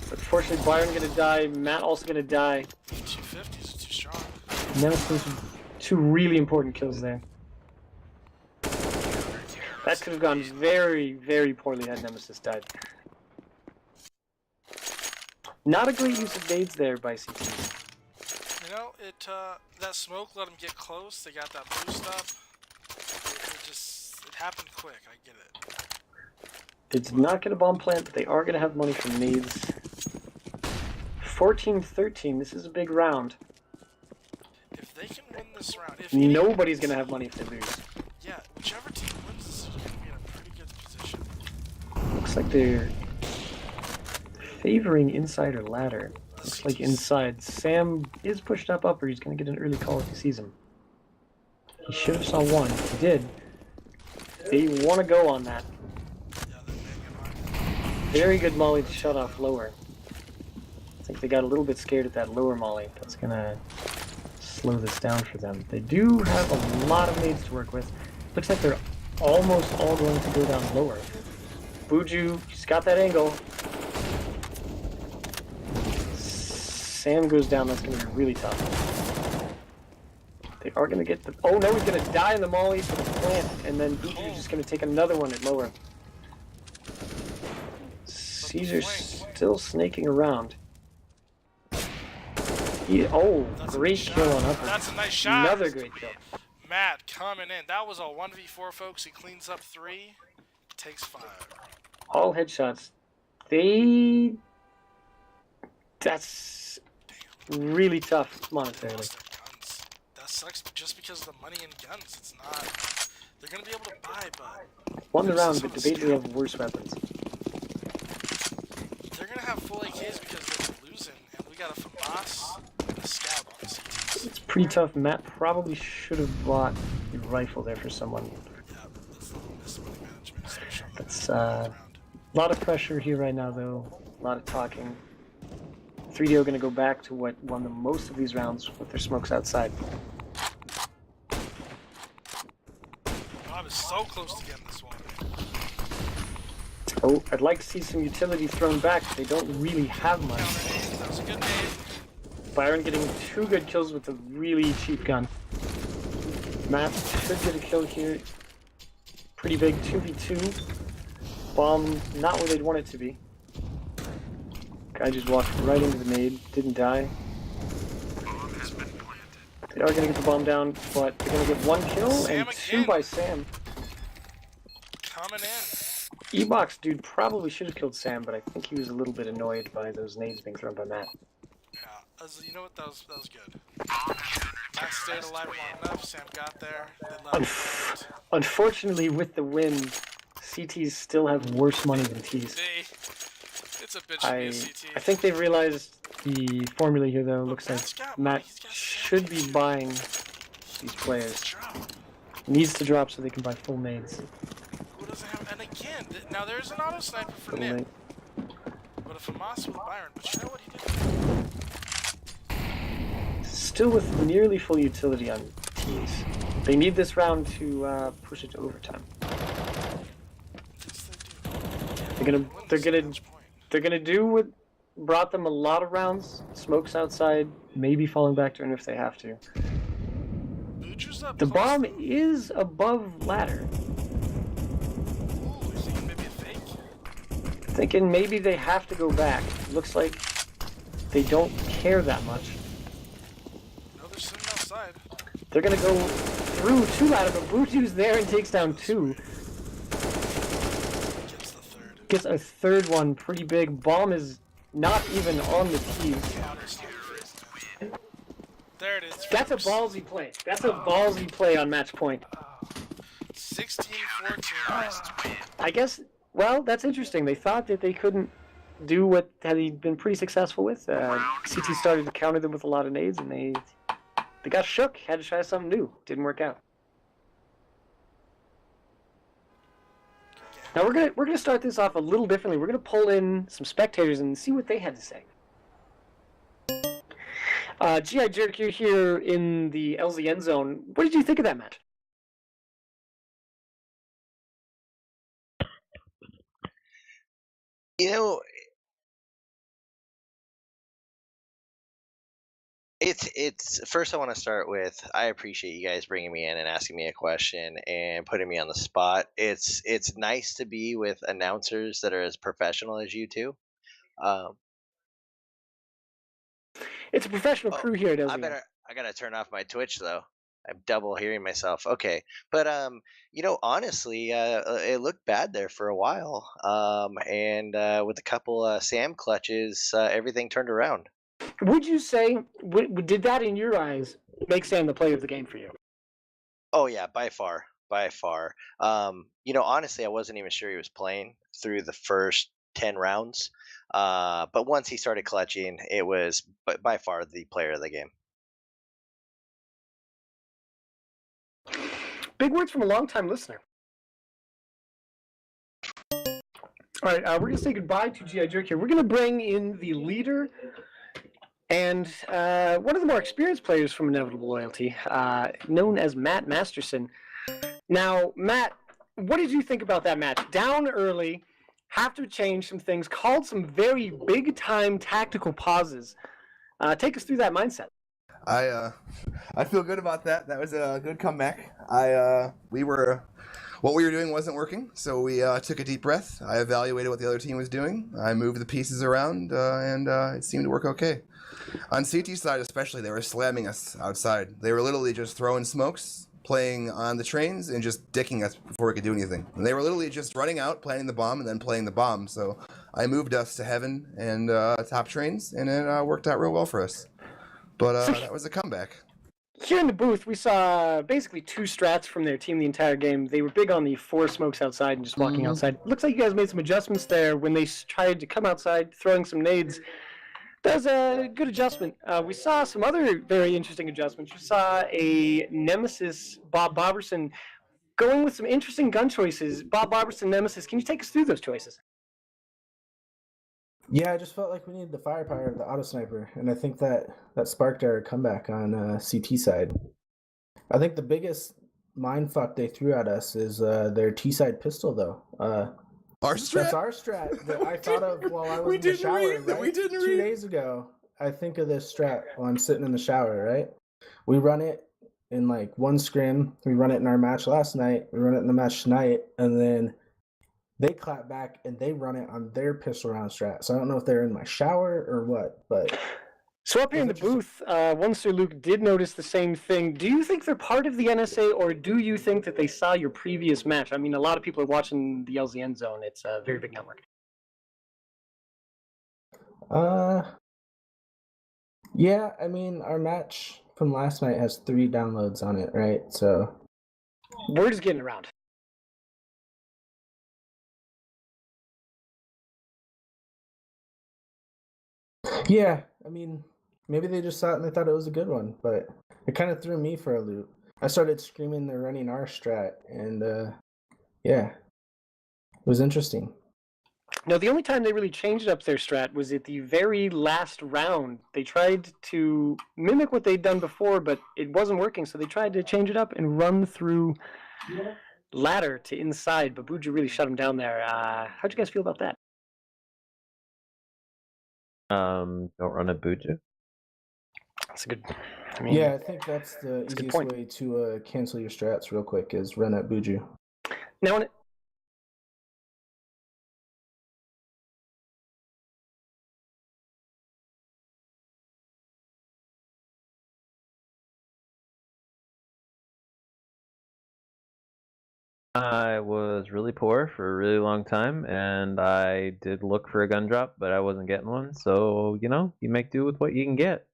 But fortunately, Byron gonna die. Matt also gonna die. 250s are too strong. Nemesis with 2 really important kills there. That could have gone very, very poorly had Nemesis died. Not a great use of nades there by CT. You know, that smoke let them get close. They got that boost up. It happened quick. I get it. They did not get a bomb plant, but they are going to have money from nades. 14-13. This is a big round. If they can win this round, nobody's going to have money if they lose. Yeah, whichever team wins this is going to be in a pretty good position. Looks like they're favoring inside or ladder. Looks like inside. Sam is pushed up upper. He's going to get an early call if he sees him. He should have saw 1. He did. They want to go on that. Yeah, they're banging on. Very good molly to shut off lower. I think they got a little bit scared at that lower molly. That's going to slow this down for them. They do have a lot of nades to work with. Looks like they're almost all going to go down lower. Buju, he's got that angle. Sam goes down, that's going to be really tough. They are going to get the... Oh no, he's going to die in the molly for the plant, and then Buju's just going to take another one at lower. Caesar's still snaking around. Great kill on upper. That's a nice shot. Another great kill. Matt coming in. That was a 1v4, folks. He cleans up 3, takes 5. All headshots. That's really tough monetarily. Lost their guns. That sucks just because of the money and guns. It's not... They're going to be able to buy, but... Won the round, but debatably have worse weapons. They're going to have full AKs because they're losing, and we got a FAMAS and a scout on this team. It's pretty tough. Matt probably should have bought a rifle there for someone. Yeah, that's the money management, especially on That's the a lot of pressure here right now, though. A lot of talking. 3DO going to go back to what won the most of these rounds with their smokes outside. Bob is so close to getting this one. Oh, I'd like to see some utility thrown back. They don't really have much. That was a good nade. Byron getting 2 good kills with a really cheap gun. Matt should get a kill here. Pretty big 2v2. Bomb not where they'd want it to be. Guy just walked right into the nade, didn't die. They are going to get the bomb down, but they're going to get 1 kill Sam and 2 again. by Sam. Coming in. E-Box dude probably should have killed Sam, but I think he was a little bit annoyed by those nades being thrown by Matt. Yeah, you know what? That was good. Matt stayed alive long enough. Sam got there. They let him plant. Unfortunately, with the win, CTs still have worse money than Ts. It's a bitch to be a CT. I think they've realized the formula here, though. Looks like Matt should be buying these players. Needs to drop so they can buy full nades. Who doesn't have? And again, now there's an auto sniper for Nim. But if Hamas with Byron, but you know what he did? Still with nearly full utility on Ts. They need this round to push it to overtime. Yes, they do. They're gonna do what brought them a lot of rounds. Smokes outside, maybe falling back to it if they have to. The bomb is above ladder. Ooh, you're thinking maybe a fake? Thinking maybe they have to go back. Looks like they don't care that much. No, they're sitting outside. They're gonna go through 2 ladder, but Buju's there and takes down 2. Gets a third one, pretty big. Bomb is not even on the T's. There it is. That's a ballsy play. That's a ballsy play on match point. 16-14. I guess, well, that's interesting. They thought that they couldn't do what had he been pretty successful with. CT started to counter them with a lot of nades, and they got shook. Had to try something new. Didn't work out. Now we're gonna start this off a little differently. We're gonna pull in some spectators and see what they had to say. GI Jerk, you're here in the LZ end zone. What did you think of that match? You know, it's first I want to start with I appreciate you guys bringing me in and asking me a question and putting me on the spot. It's nice to be with announcers that are as professional as you two. Um, It's a professional crew here at LZ. I gotta turn off my Twitch though. I'm double hearing myself. Okay, but honestly, it looked bad there for a while. And with a couple Sam clutches, everything turned around. Would you say, did that in your eyes make Sam the player of the game for you? Oh yeah, by far, by far. Honestly, I wasn't even sure he was playing through the first 10 rounds. But once he started clutching, it was by far the player of the game. Big words from a long-time listener. All right, we're going to say goodbye to GI Jerk here. We're going to bring in the leader and one of the more experienced players from Inevitable Loyalty, known as Matt Masterson. Now, Matt, what did you think about that match? Down early, have to change some things, called some very big-time tactical pauses. Take us through that mindset. I feel good about that. That was a good comeback. What we were doing wasn't working, so we took a deep breath. I evaluated what the other team was doing. I moved the pieces around, and it seemed to work okay. On CT's side especially, they were slamming us outside. They were literally just throwing smokes, playing on the trains, and just dicking us before we could do anything. And they were literally just running out, planting the bomb, and then playing the bomb. So I moved us to heaven and top trains, and it worked out real well for us. But that was a comeback. Here in the booth, we saw basically 2 strats from their team the entire game. They were big on the 4 smokes outside and just walking outside. Looks like you guys made some adjustments there when they tried to come outside, throwing some nades. That was a good adjustment. We saw some other very interesting adjustments. We saw a Nemesis, Bob Boberson, going with some interesting gun choices. Bob Boberson, Nemesis, can you take us through those choices? Yeah, I just felt like we needed the firepower of the auto sniper, and I think that sparked our comeback on CT side. I think the biggest mindfuck they threw at us is their T side pistol, though. Our strat? That's our strat that I thought of while I was in the shower, right? 2 days ago. I think of this strat while I'm sitting in the shower, right? We run it in like one scrim. We run it in our match last night. We run it in the match tonight, and then they clap back and they run it on their pistol round strat. So I don't know if they're in my shower or what, but So up here in the Interesting. booth, one Sir Luke did notice the same thing. Do you think they're part of the NSA, or do you think that they saw your previous match? I mean, a lot of people are watching the LZN zone. It's a very big network. Yeah, I mean, our match from last night has 3 downloads on it, right? So Word is getting around. yeah, I mean, maybe they just saw it and they thought it was a good one, but it kind of threw me for a loop. I started screaming they're running our strat, and yeah, it was interesting. No, the only time they really changed up their strat was at the very last round. They tried to mimic what they'd done before, but it wasn't working, so they tried to change it up and run through ladder to inside, but Buju really shut him down there. How'd you guys feel about that? Don't run a Buju. That's a good. I mean, Yeah, I think that's the That's a good easiest point. way to cancel your strats real quick is run at Buju. now when it, I was really poor for a really long time, and I did look for a gun drop, but I wasn't getting one. So, you make do with what you can get.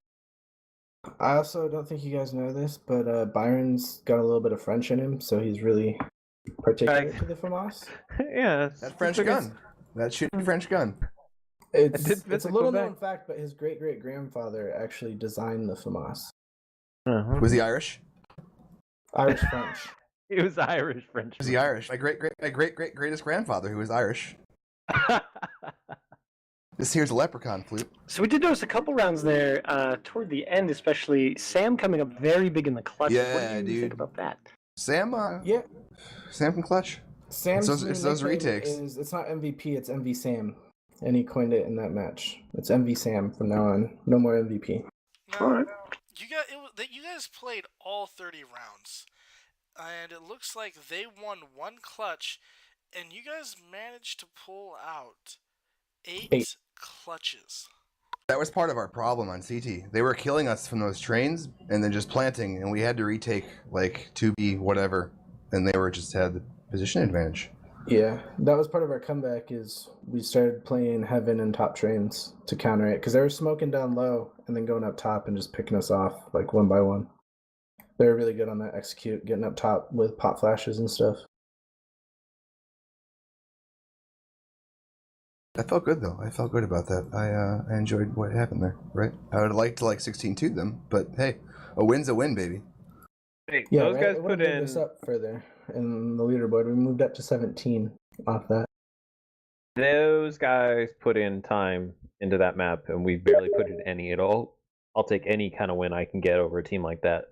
I also don't think you guys know this, but Byron's got a little bit of French in him, so he's really particular to the FAMAS. Yeah. That French gun. That shooting French gun. It's did it's a visit little Quebec. known fact, but his great grandfather actually designed the FAMAS. Uh-huh. Was he Irish? Irish French. He was Irish French. Was he Irish? My greatest grandfather who was Irish. This here's a leprechaun flute. so we did notice a couple rounds there toward the end, especially Sam coming up very big in the clutch. Yeah, what do you dude. think about that? Sam, Yeah, Sam can clutch. Sam's It's new those nickname retakes. it's not MVP, it's MV Sam, and he coined it in that match. It's MV Sam from now on. No more MVP. Now, Alright. you guys played all 30 rounds, and it looks like they won one clutch, and you guys managed to pull out 8 clutches. That was part of our problem on CT. They were killing us from those trains and then just planting, and we had to retake like 2B whatever, and they were just had the position advantage. Yeah, that was part of our comeback. Is we started playing heaven and top trains to counter it because they were smoking down low and then going up top and just picking us off like one by one. They were really good on that execute, getting up top with pop flashes and stuff. I felt good though. I felt good about that. I enjoyed what happened there. Right. I would have liked to 16-2 them, but hey, a win's a win, baby. Hey, Yeah, those right? guys It put would've moved in. us up further in the leaderboard. We moved up to 17 off that. Those guys put in time into that map, and we barely put in any at all. I'll take any kind of win I can get over a team like that.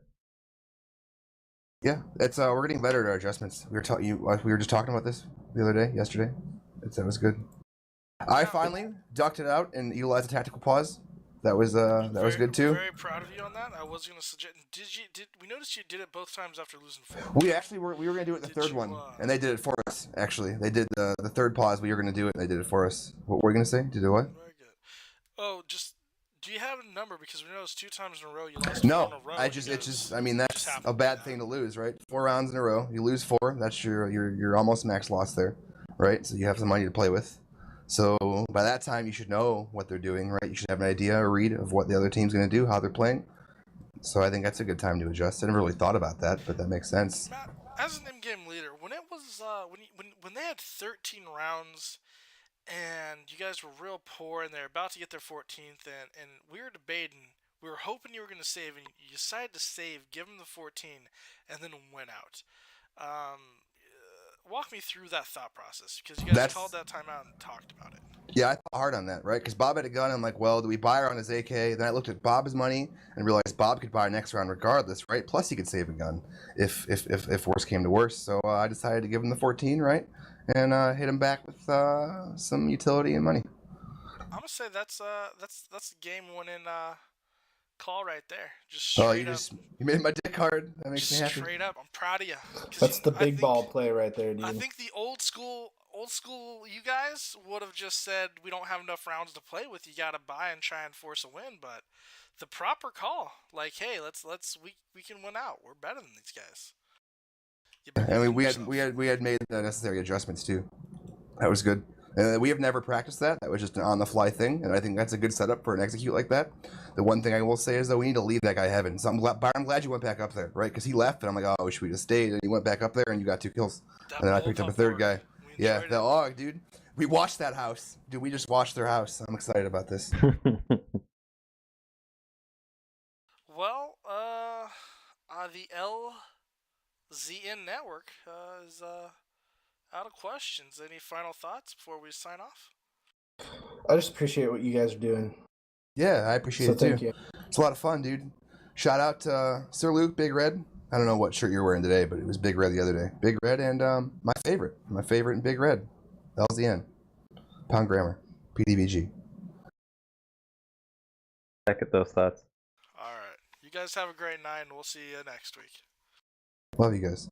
Yeah, it's we're getting better at our adjustments. We were just talking about this the other day, yesterday. That was good. I finally ducked it out and utilized a tactical pause. That was good too. Very proud of you on that. I was going to suggest. We noticed you did it both times after losing 4? We actually we were gonna do it the Did third you, one, and they did it for us. Actually, they did the third pause. We were gonna do it, and they did it for us. What were you gonna say? To do what? Very good. Oh, do you have a number? Because we noticed 2 times in a row you lost 4 No, in a row. I mean that's happened a bad now. thing to lose, right? 4 rounds in a row, you lose 4. That's your almost max loss there, right? So you have some money to play with. So by that time, you should know what they're doing, right? You should have an idea, a read of what the other team's going to do, how they're playing. So I think that's a good time to adjust. I never really thought about that, but that makes sense. Matt, as an in-game leader, when it was when they had 13 rounds and you guys were real poor and they're about to get their 14th and we were debating, we were hoping you were going to save, and you decided to save, give them the 14, and then went out. Walk me through that thought process, because you guys called that time out and talked about it. Yeah, I thought hard on that, right? Because Bob had a gun. I'm like, well, do we buy her on his AK? Then I looked at Bob's money and realized Bob could buy next round regardless, right? Plus he could save a gun if worse came to worse. So I decided to give him the 14, right? And hit him back with some utility and money. I'm gonna say that's the game-winning call right there. Just straight up. You made my dick hard. That makes me happy. Straight up, I'm proud of you. That's the big ball play right there, dude. I think the old school old school you guys would have just said we don't have enough rounds to play with. You gotta buy and try and force a win. But the proper call, like, hey, we can win out. We're better than these guys. I mean, we had made the necessary adjustments too. That was good. We have never practiced that. That was just an on-the-fly thing, and I think that's a good setup for an execute like that. The one thing I will say is, though, we need to leave that guy heaven. So I'm glad you went back up there, right? Because he left, and I'm like, oh, wish we just stayed. And you went back up there, and you got 2 kills. And then I picked up a third guy. Yeah, dude. We watched that house. Dude, we just watched their house. I'm excited about this. Well, the LZN network is out of questions. Any final thoughts before we sign off? I just appreciate what you guys are doing. Yeah, I appreciate it too. Thank you. It's a lot of fun, dude. Shout out to Sir Luke, Big Red. I don't know what shirt you're wearing today, but it was Big Red the other day. Big Red and my favorite in Big Red, LZN, Pound Grammar, PDBG. Second those thoughts. All right. You guys have a great night, and we'll see you next week. Love you guys.